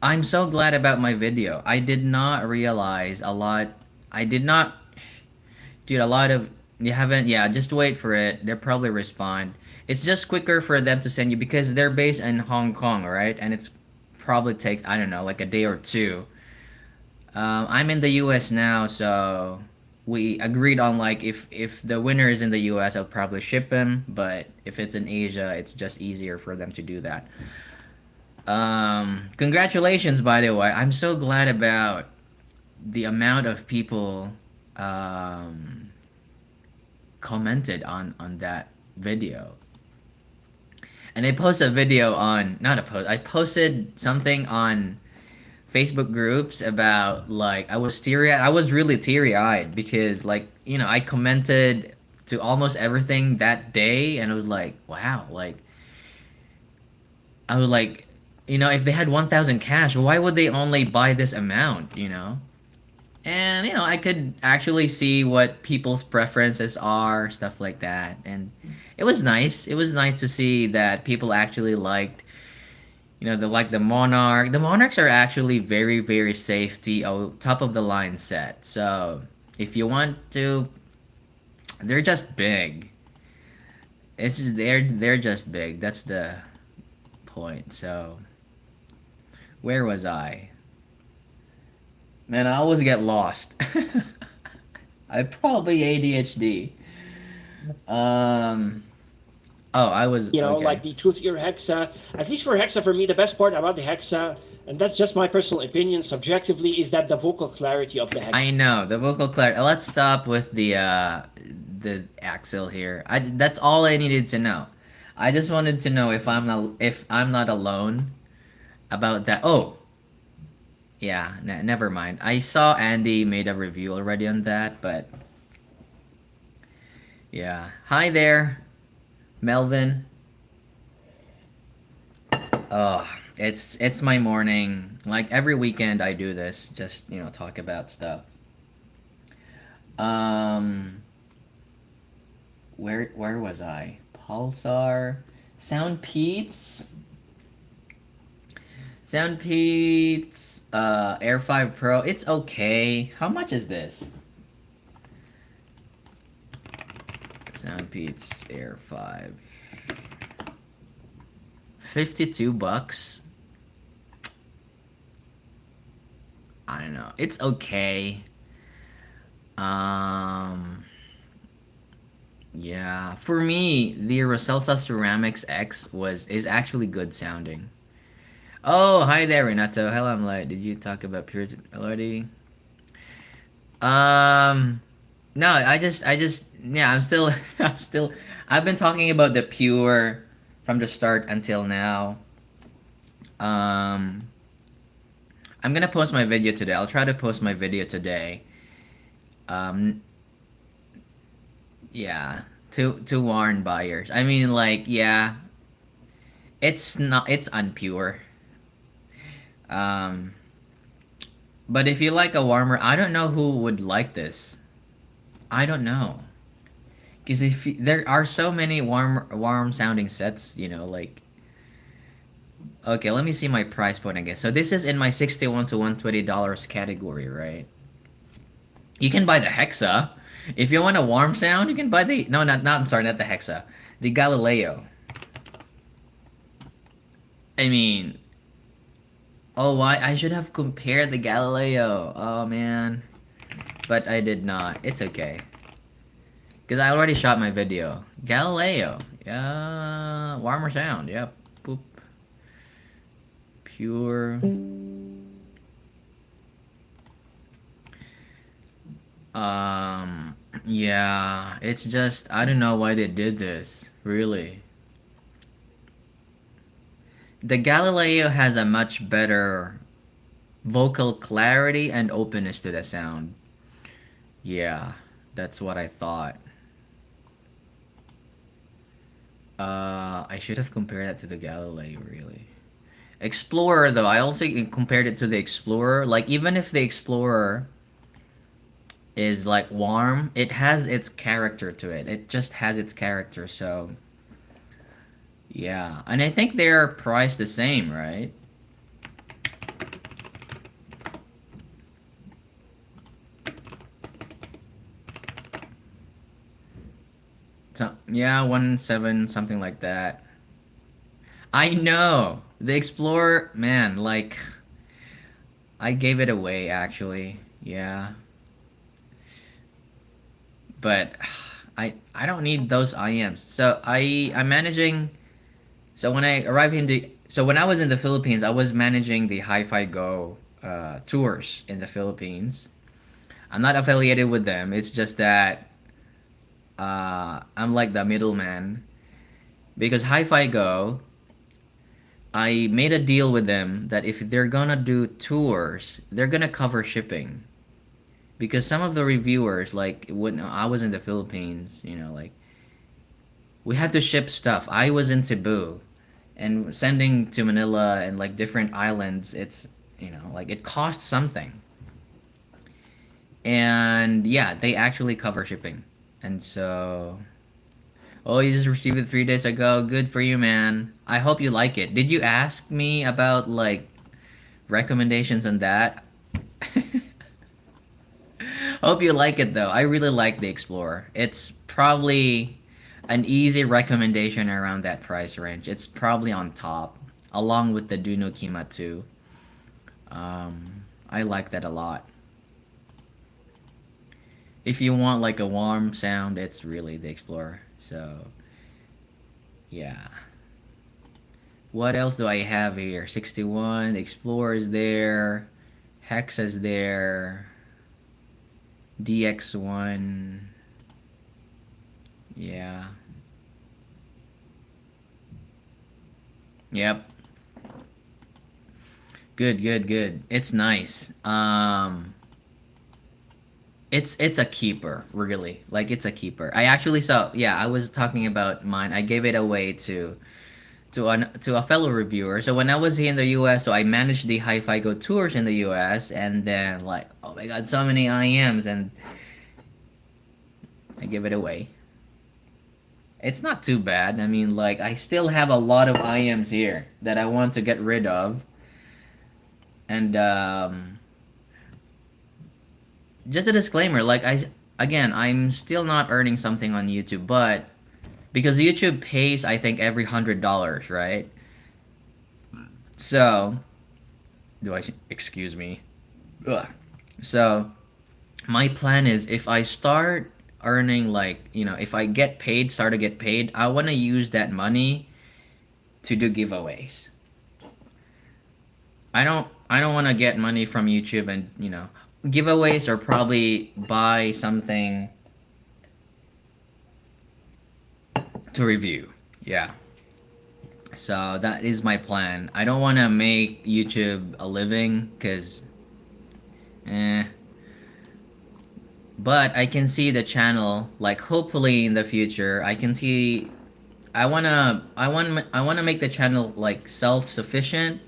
I'm so glad about my video. I did not realize a lot. I did not, dude. A lot of you haven't. Yeah, just wait for it. They'll probably respond. It's just quicker for them to send you because they're based in Hong Kong, right? And it's probably takes I don't know like a day or two. I'm in the U.S. now, so we agreed on like if the winner is in the U.S., I'll probably ship him. But if it's in Asia, it's just easier for them to do that. Congratulations, by the way. I'm so glad about the amount of people um, commented on that video. And I posted a video on not a post. I posted something on Facebook groups about like I was teary. I was really teary eyed because like I commented to almost everything that day, and I was like, wow, like I was like, if they had 1,000 cash, why would they only buy this amount? And I could actually see what people's preferences are, stuff like that. And it was nice. It was nice to see that people actually liked, they like the Monarch. The Monarchs are actually very, very safety, top of the line set. So if you want to, they're just big. It's just they're just big. That's the point. So where was I? Man, I always get lost. I probably ADHD. Um. Oh, I was okay. Like the Truthear Hexa. At least for Hexa, for me, the best part about the Hexa, and that's just my personal opinion, subjectively, is that the vocal clarity of the Hexa. I know the vocal clarity. Let's stop with the axle here. That's all I needed to know. I just wanted to know if I'm not alone about that. Oh, yeah. Never mind. I saw Andy made a review already on that, but yeah. Hi there, Melvin. Oh, it's my morning. Like every weekend I do this, just, talk about stuff. Um where was I? Pulsar, Sound Peats, Air 5 Pro. It's okay. How much is this? Sound Peats Air 5. $52. I don't know. It's okay. Um, yeah. For me, the Roselsa Ceramics X is actually good sounding. Oh, hi there, Renato. Hello, I'm like, did you talk about Pure already? Um, no, yeah, I've been talking about the Pure from the start until now. Um, I'm gonna post my video today. I'll try to post my video today. Um, yeah, to warn buyers. I mean, like, yeah, it's unpure. Um, but if you like a warmer, I don't know who would like this. I don't know. Because there are so many warm sounding sets, like okay, let me see my price point again. So this is in my 61 to $120 category, right? You can buy the Hexa. If you want a warm sound, you can buy the no, not I'm sorry, not the Hexa. The Galileo. I mean, oh, why I should have compared the Galileo. Oh man. But I did not. It's okay. Because I already shot my video. Galileo. Yeah. Warmer sound. Yep. Boop. Pure. Yeah. It's just, I don't know why they did this. Really. The Galileo has a much better vocal clarity and openness to the sound. Yeah. That's what I thought. I should have compared that to the Galileo, really. Explorer, though, I also compared it to the Explorer. Like, even if the Explorer is, like, warm, it has its character to it. It just has its character, so... Yeah. And I think they're priced the same, right? So, yeah, 1.7, something like that. I know! The Explorer, man, like... I gave it away, actually. Yeah. But... I don't need those IMs. So, I'm managing... So, when I arrived in the... So, when I was in the Philippines, I was managing the Hi-Fi Go tours in the Philippines. I'm not affiliated with them. It's just that I'm like the middleman because Hi-Fi Go, I made a deal with them that if they're gonna do tours, they're gonna cover shipping. Because some of the reviewers, like when I was in the Philippines, like we have to ship stuff. I was in Cebu, and sending to Manila and like different islands, it's like it costs something. And yeah, they actually cover shipping. And so, oh, you just received it 3 days ago. Good for you, man. I hope you like it. Did you ask me about like recommendations on that? Hope you like it though. I really like the Explorer. It's probably an easy recommendation around that price range. It's probably on top, along with the Duno Kima 2. I like that a lot. If you want like a warm sound, it's really the Explorer. So, yeah. What else do I have here? 61, Explorer is there, Hex is there, DX1. Yeah. Yep. Good, good, good. It's nice. It's a keeper, really. Like it's a keeper. I actually saw. Yeah, I was talking about mine. I gave it away to a fellow reviewer. So when I was here in the U.S., so I managed the Hi-Fi Go tours in the U.S. and then like, oh my God, so many IMs, and I give it away. It's not too bad. I mean, like I still have a lot of IMs here that I want to get rid of, and just a disclaimer, like I'm still not earning something on YouTube, but because YouTube pays, I think every $100, right? So, do I excuse me? Ugh. So, my plan is if I start earning like, if I get paid, start to get paid, I want to use that money to do giveaways. I don't want to get money from YouTube and, giveaways or probably buy something to review. Yeah. So that is my plan. I don't want to make YouTube a living because eh, but I can see the channel like hopefully in the future I can see I want to make the channel like self-sufficient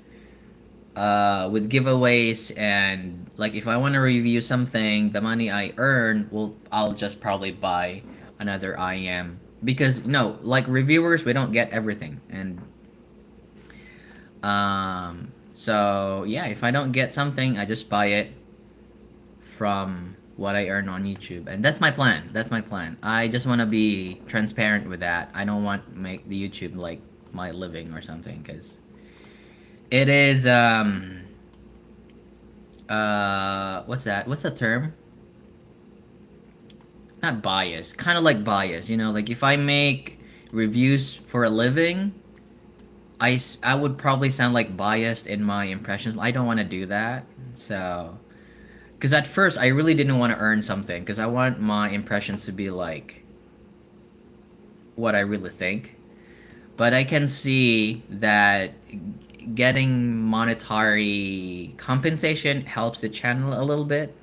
with giveaways, and like if I want to review something, the money I earn will I'll just probably buy another IM because no, like reviewers we don't get everything, and so yeah, if I don't get something, I just buy it from what I earn on YouTube, and that's my plan. That's my plan. I just want to be transparent with that. I don't want to make the YouTube like my living or something because it is what's that? What's the term? Not bias. Kind of like bias, like if I make reviews for a living, I would probably sound like biased in my impressions. I don't want to do that. So, because at first I really didn't want to earn something because I want my impressions to be like what I really think. But I can see that getting monetary compensation helps the channel a little bit,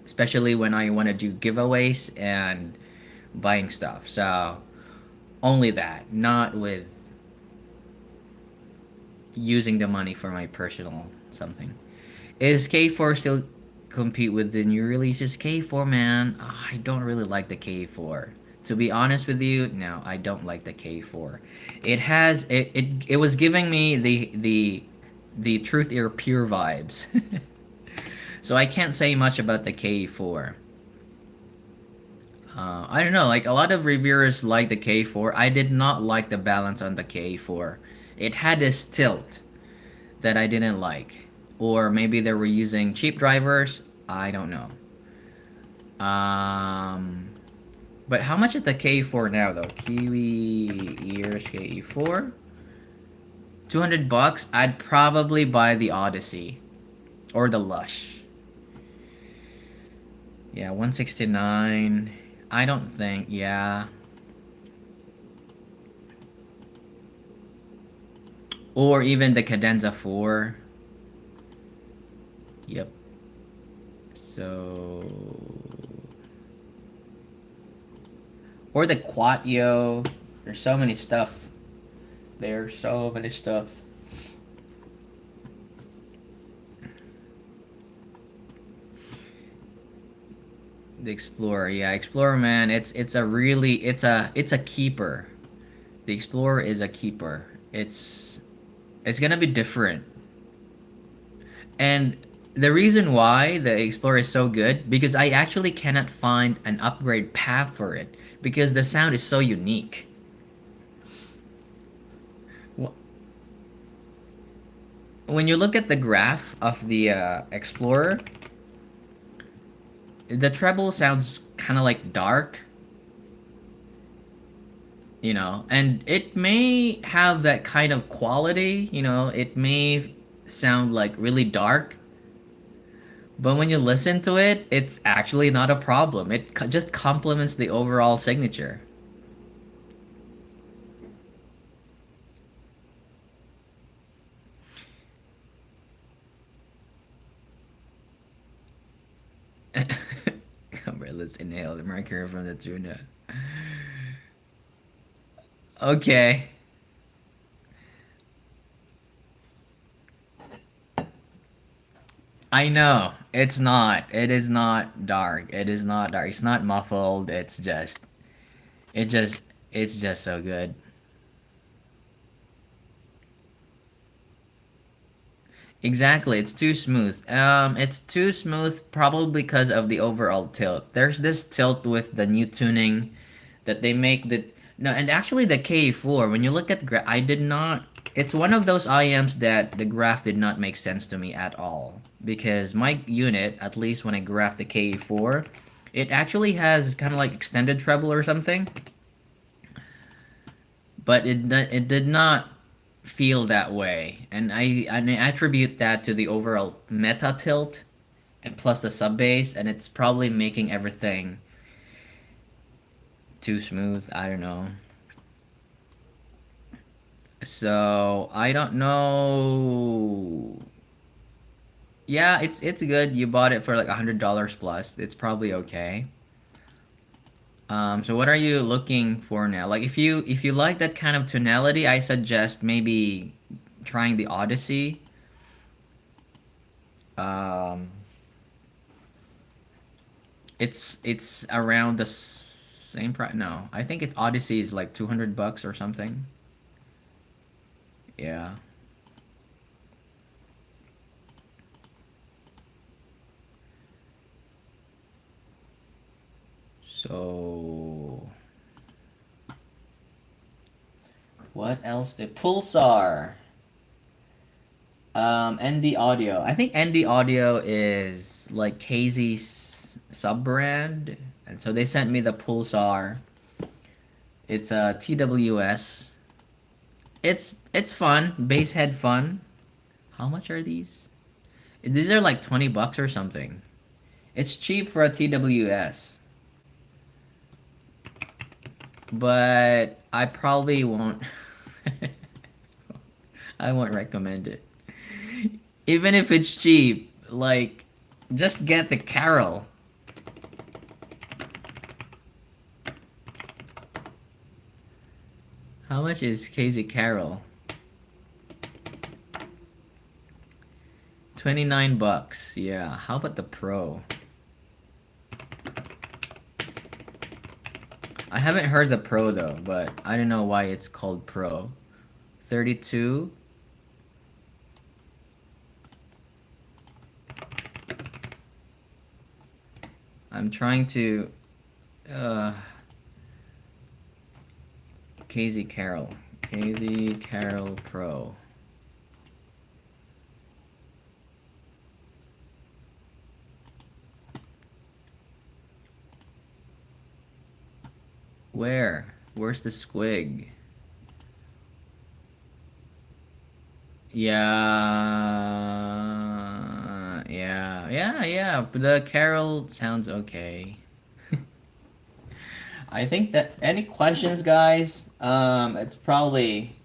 especially when I want to do giveaways and buying stuff. So only that, not with using the money for my personal something. Is K4 still compete with the new releases? K4, man, I don't really like the K4. To be honest with you, no, I don't like the K4. It was giving me the Truthear Pure vibes. So I can't say much about the K4. I don't know, like a lot of reviewers like the K4. I did not like the balance on the K4. It had this tilt that I didn't like. Or maybe they were using cheap drivers. I don't know. But how much is the K4 now though? Kiwi ears K4? $200, I'd probably buy the Odyssey or the Lush. Yeah, 169. I don't think, yeah. Or even the Cadenza 4. Yep. So, or the Quatio. There's so many stuff. There's so many stuff. The Explorer, yeah, Explorer, man, it's a really it's a keeper. The Explorer is a keeper. It's gonna be different. And the reason why the Explorer is so good, because I actually cannot find an upgrade path for it because the sound is so unique. When you look at the graph of the Explorer, the treble sounds kind of like dark, and it may have that kind of quality, it may sound like really dark, but when you listen to it, it's actually not a problem. It just complements the overall signature. Come here, let's inhale the mercury from the tuna. Okay. I know. It's not. It is not dark. It is not dark. It's not muffled. It just it's just so good. Exactly. It's too smooth. It's too smooth probably because of the overall tilt. There's this tilt with the new tuning that they make the no, and actually the KE4, when you look at I did not it's one of those IMs that the graph did not make sense to me at all because my unit, at least when I graphed the KE4, it actually has kind of like extended treble or something, but it did not feel that way, and I attribute that to the overall meta tilt and plus the sub bass, and it's probably making everything too smooth. I don't know. So I don't know. Yeah, it's good. You bought it for like $100 plus. It's probably okay. So what are you looking for now? Like if you like that kind of tonality, I suggest maybe trying the Odyssey. Um, it's around the same price. No, I think Odyssey is like $200 or something. Yeah. So what else? The Pulsar. ND Audio. I think ND Audio is like KZ's sub brand, and so they sent me the Pulsar. It's a TWS. It's fun, bass head fun. How much are these? These are like $20 or something. It's cheap for a TWS, but I probably won't. I won't recommend it. Even if it's cheap, like, just get the Carol. How much is KZ Carol? $29. Yeah. How about the Pro? I haven't heard the Pro though, but I don't know why it's called Pro. 32. I'm trying to uh KZ Carol. KZ Carol Pro. Where? Where's the squig? Yeah. The carol sounds okay. I think that any questions, guys? It's probably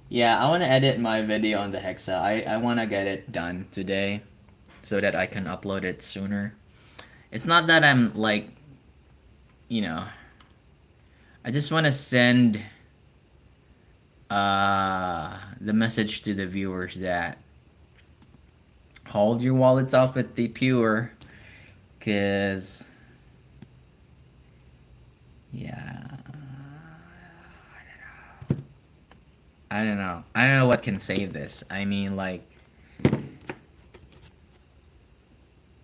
yeah. I want to edit my video on the Hexa. I want to get it done today, so that I can upload it sooner. It's not that I'm like, you know, I just want to send the message to the viewers that hold your wallets off with the pure, cause yeah, I don't know. I don't know what can save this. I mean, like,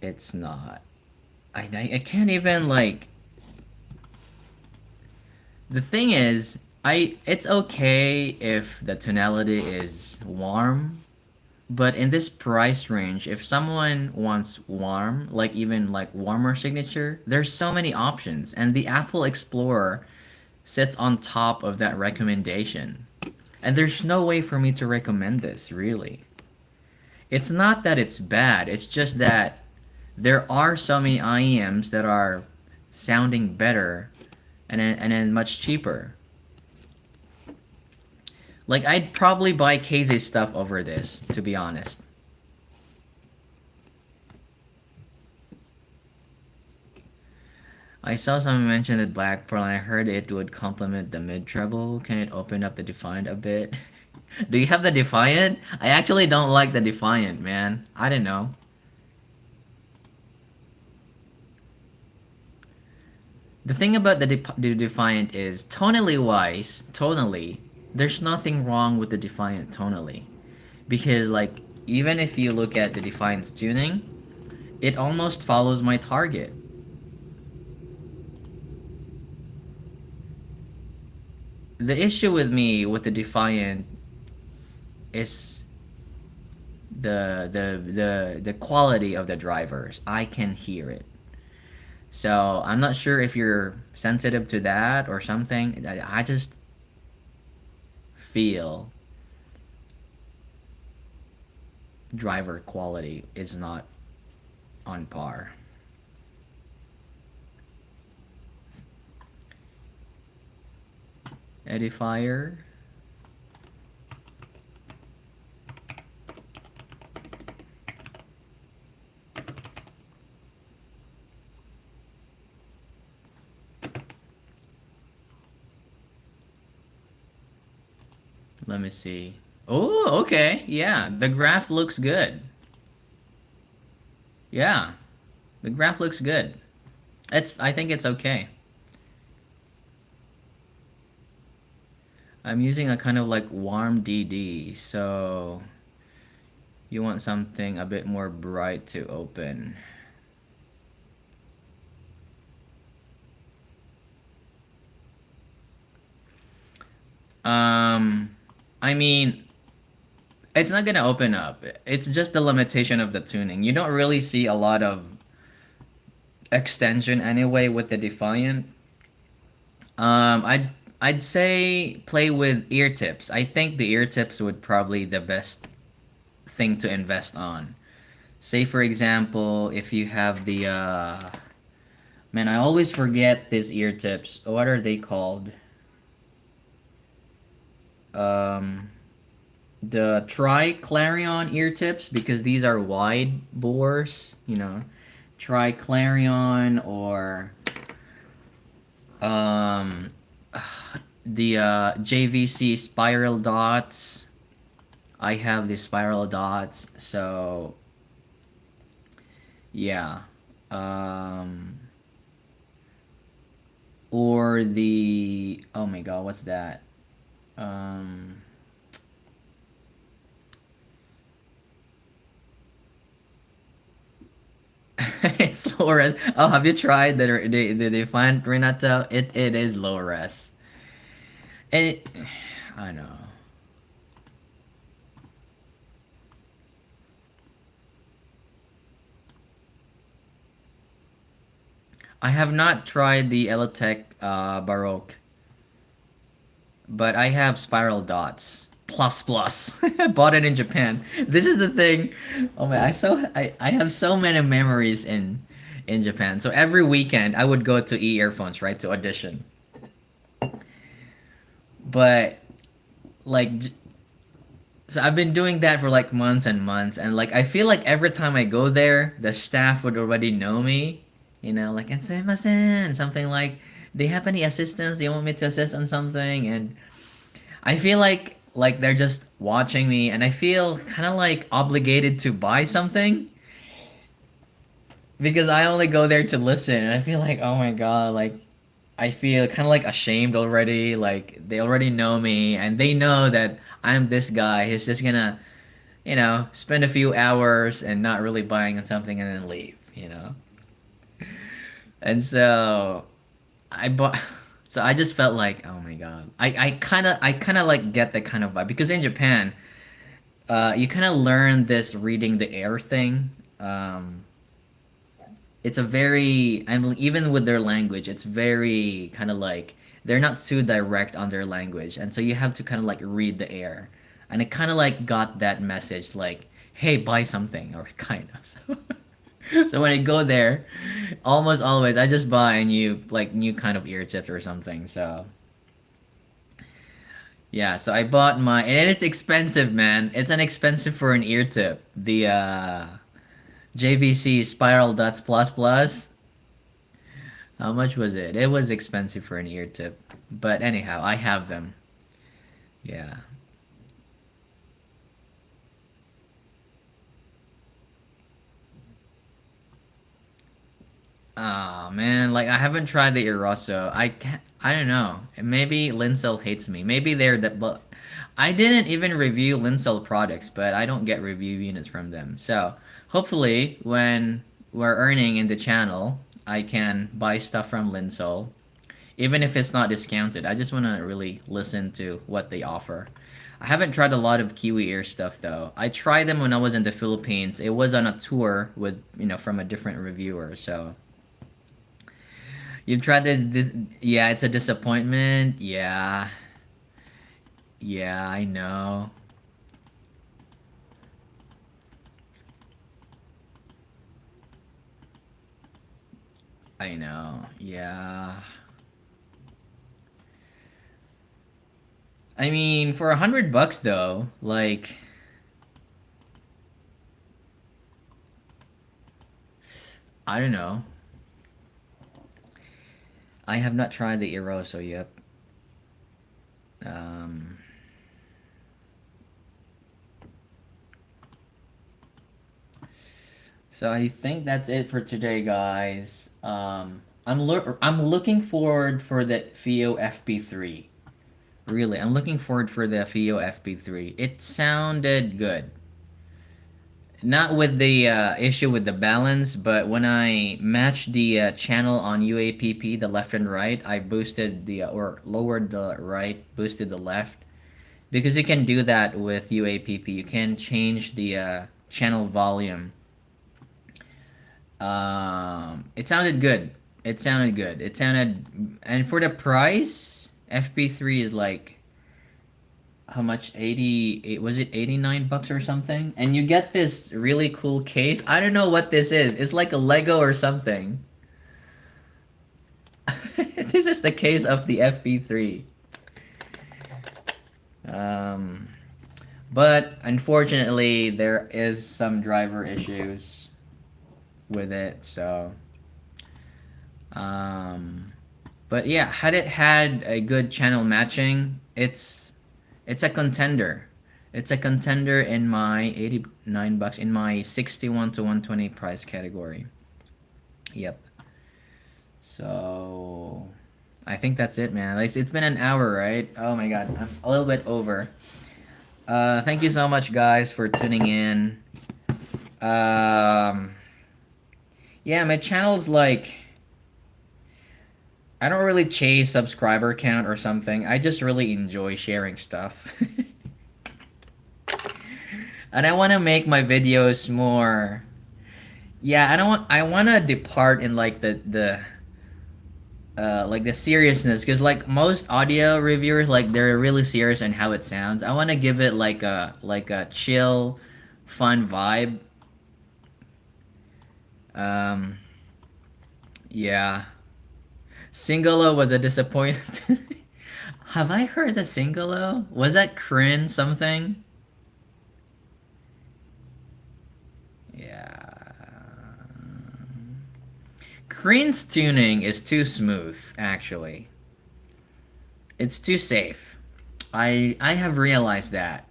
it's not. I can't even like. The thing is, it's okay if the tonality is warm, but in this price range, if someone wants warm, like even like warmer signature, there's so many options, and the Apple Explorer sits on top of that recommendation. And there's no way for me to recommend this, really. It's not that it's bad, it's just that there are so many IEMs that are sounding better and then much cheaper. Like, I'd probably buy KZ's stuff over this, to be honest. I saw someone mention that Black Pearl, and I heard it would complement the mid treble. Can it open up the Defiant a bit? Do you have the Defiant? I actually don't like the Defiant, man. I don't know. The thing about the Defiant is, tonally, there's nothing wrong with the Defiant tonally. Because, like, even if you look at the Defiant's tuning, it almost follows my target. The issue with me with the Defiant is the quality of the drivers. I can hear it. So I'm not sure if you're sensitive to that or something. I just feel driver quality is not on par. Edifier. Let me see. Oh, okay. Yeah, the graph looks good. Yeah, the graph looks good. I think it's okay. I'm using a kind of like warm DD, so you want something a bit more bright to open. I mean, it's not gonna open up. It's just the limitation of the tuning. You don't really see a lot of extension anyway with the Defiant. I'd say play with ear tips. I think the ear tips would probably the best thing to invest on. Say for example, if you have the man, I always forget these ear tips. What are they called? Um, the Tri Clarion ear tips, because these are wide bores. Tri Clarion or um the JVC spiral dots. I have the spiral dots, so yeah. Um, or the oh my god, what's that? Um, it's low res. Oh, have you tried the Defiant Renato? It is low res. It, I know. I have not tried the Elitech Baroque, but I have spiral dots. plus plus. I bought it in Japan. This is the thing. Oh man, I have so many memories in Japan. So every weekend I would go to earphones, right, to audition. But like so I've been doing that for like months and months, and like I feel like every time I go there, the staff would already know me, like "Sumimasen," something like, "Do you have any assistance? Do you want me to assist on something?" And I feel like they're just watching me, and I feel kind of like obligated to buy something because I only go there to listen, and I feel like, oh my god, like I feel kind of like ashamed already. Like they already know me, and they know that I'm this guy who's just gonna, spend a few hours and not really buying on something and then leave. And so I bought. So I just felt like, oh my god, I kind of like get that kind of vibe because in Japan, you kind of learn this reading the air thing. It's a very, and even with their language, it's very kind of like they're not too direct on their language, and so you have to kind of like read the air, and it kind of like got that message like, hey, buy something, or kind of. So when I go there, almost always I just buy a new kind of ear tips or something. So yeah, so I bought and it's expensive, man. It's an expensive for an ear tip. The JVC Spiral Dots Plus Plus. How much was it? It was expensive for an ear tip. But anyhow, I have them. Yeah. Oh man, like I haven't tried the Eroso. I don't know. Maybe Lincel hates me. Maybe they're the but I didn't even review Lincel products, but I don't get review units from them. So hopefully when we're earning in the channel, I can buy stuff from Lincel. Even if it's not discounted. I just wanna really listen to what they offer. I haven't tried a lot of Kiwi Ear stuff though. I tried them when I was in the Philippines. It was on a tour with, from a different reviewer, so you've tried this. Yeah, it's a disappointment. Yeah. Yeah, I know. I know. Yeah. I mean, for $100 though, like, I don't know. I have not tried the Eroso yet. Um, so I think that's it for today, guys. I'm looking forward for the Fiio FP3. Really, I'm looking forward for the Fiio FP3. It sounded good. Not with the issue with the balance, but when I matched the channel on UAPP, the left and right, I boosted or lowered the right, boosted the left. Because you can do that with UAPP. You can change the channel volume. It sounded good. It sounded good. It sounded, and for the price, FP3 is like how much? 80, was it $89 or something? And you get this really cool case. I don't know what this is. It's like a Lego or something. This is the case of the FP3. Um, but unfortunately, there is some driver issues with it. So, but yeah, had it had a good channel matching, it's a contender. It's a contender in my $89 in my 61 to 120 price category. Yep. So I think that's it, man. Like, it's been an hour, right? Oh my god, I'm a little bit over. Thank you so much, guys, for tuning in. Um, yeah, my channel's like I don't really chase subscriber count or something. I just really enjoy sharing stuff. And I want to make my videos more. Yeah, I don't want I want to depart in like the like the seriousness, because like most audio reviewers, like they're really serious on how it sounds. I want to give it like a chill, fun vibe. Um, yeah, Singolo was a disappointment. Have I heard the Singolo? Was that Crin something? Yeah. Crin's tuning is too smooth, actually. It's too safe. I have realized that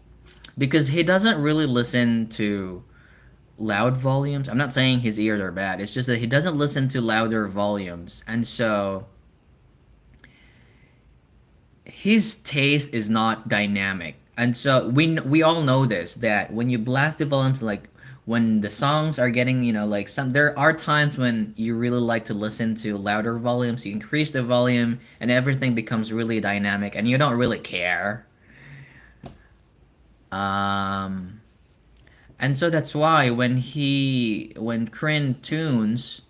because he doesn't really listen to loud volumes. I'm not saying his ears are bad. It's just that he doesn't listen to louder volumes. And so his taste is not dynamic. And so we all know this, that when you blast the volumes, like when the songs are getting, like some, there are times when you really like to listen to louder volumes. You increase the volume and everything becomes really dynamic and you don't really care. Um and so that's why when Kryn tunes,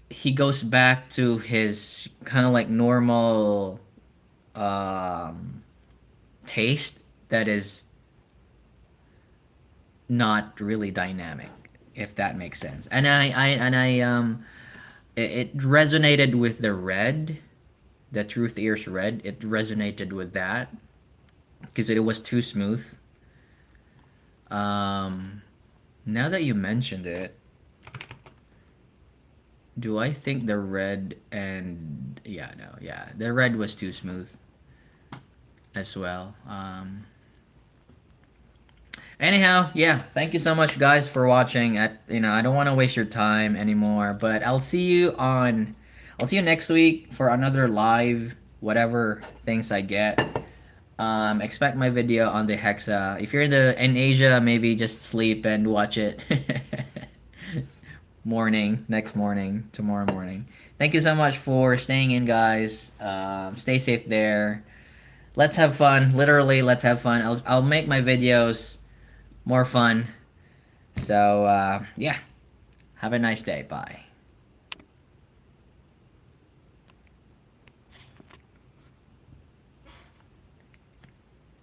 he goes back to his kind of like normal um taste that is not really dynamic, if that makes sense. And I it resonated with the red, the Truthear's red. It resonated with that because it was too smooth. Um, Now that you mentioned it, do I think the red and yeah, no, yeah, the red was too smooth as well. Anyhow, yeah, thank you so much, guys, for watching. I don't want to waste your time anymore, but I'll see you next week for another live, whatever things I get. Expect my video on the Hexa. If you're in Asia, maybe just sleep and watch it. Next morning, tomorrow morning. Thank you so much for staying in, guys. Stay safe there. Let's have fun. Literally, let's have fun. I'll make my videos more fun. So, yeah. Have a nice day. Bye.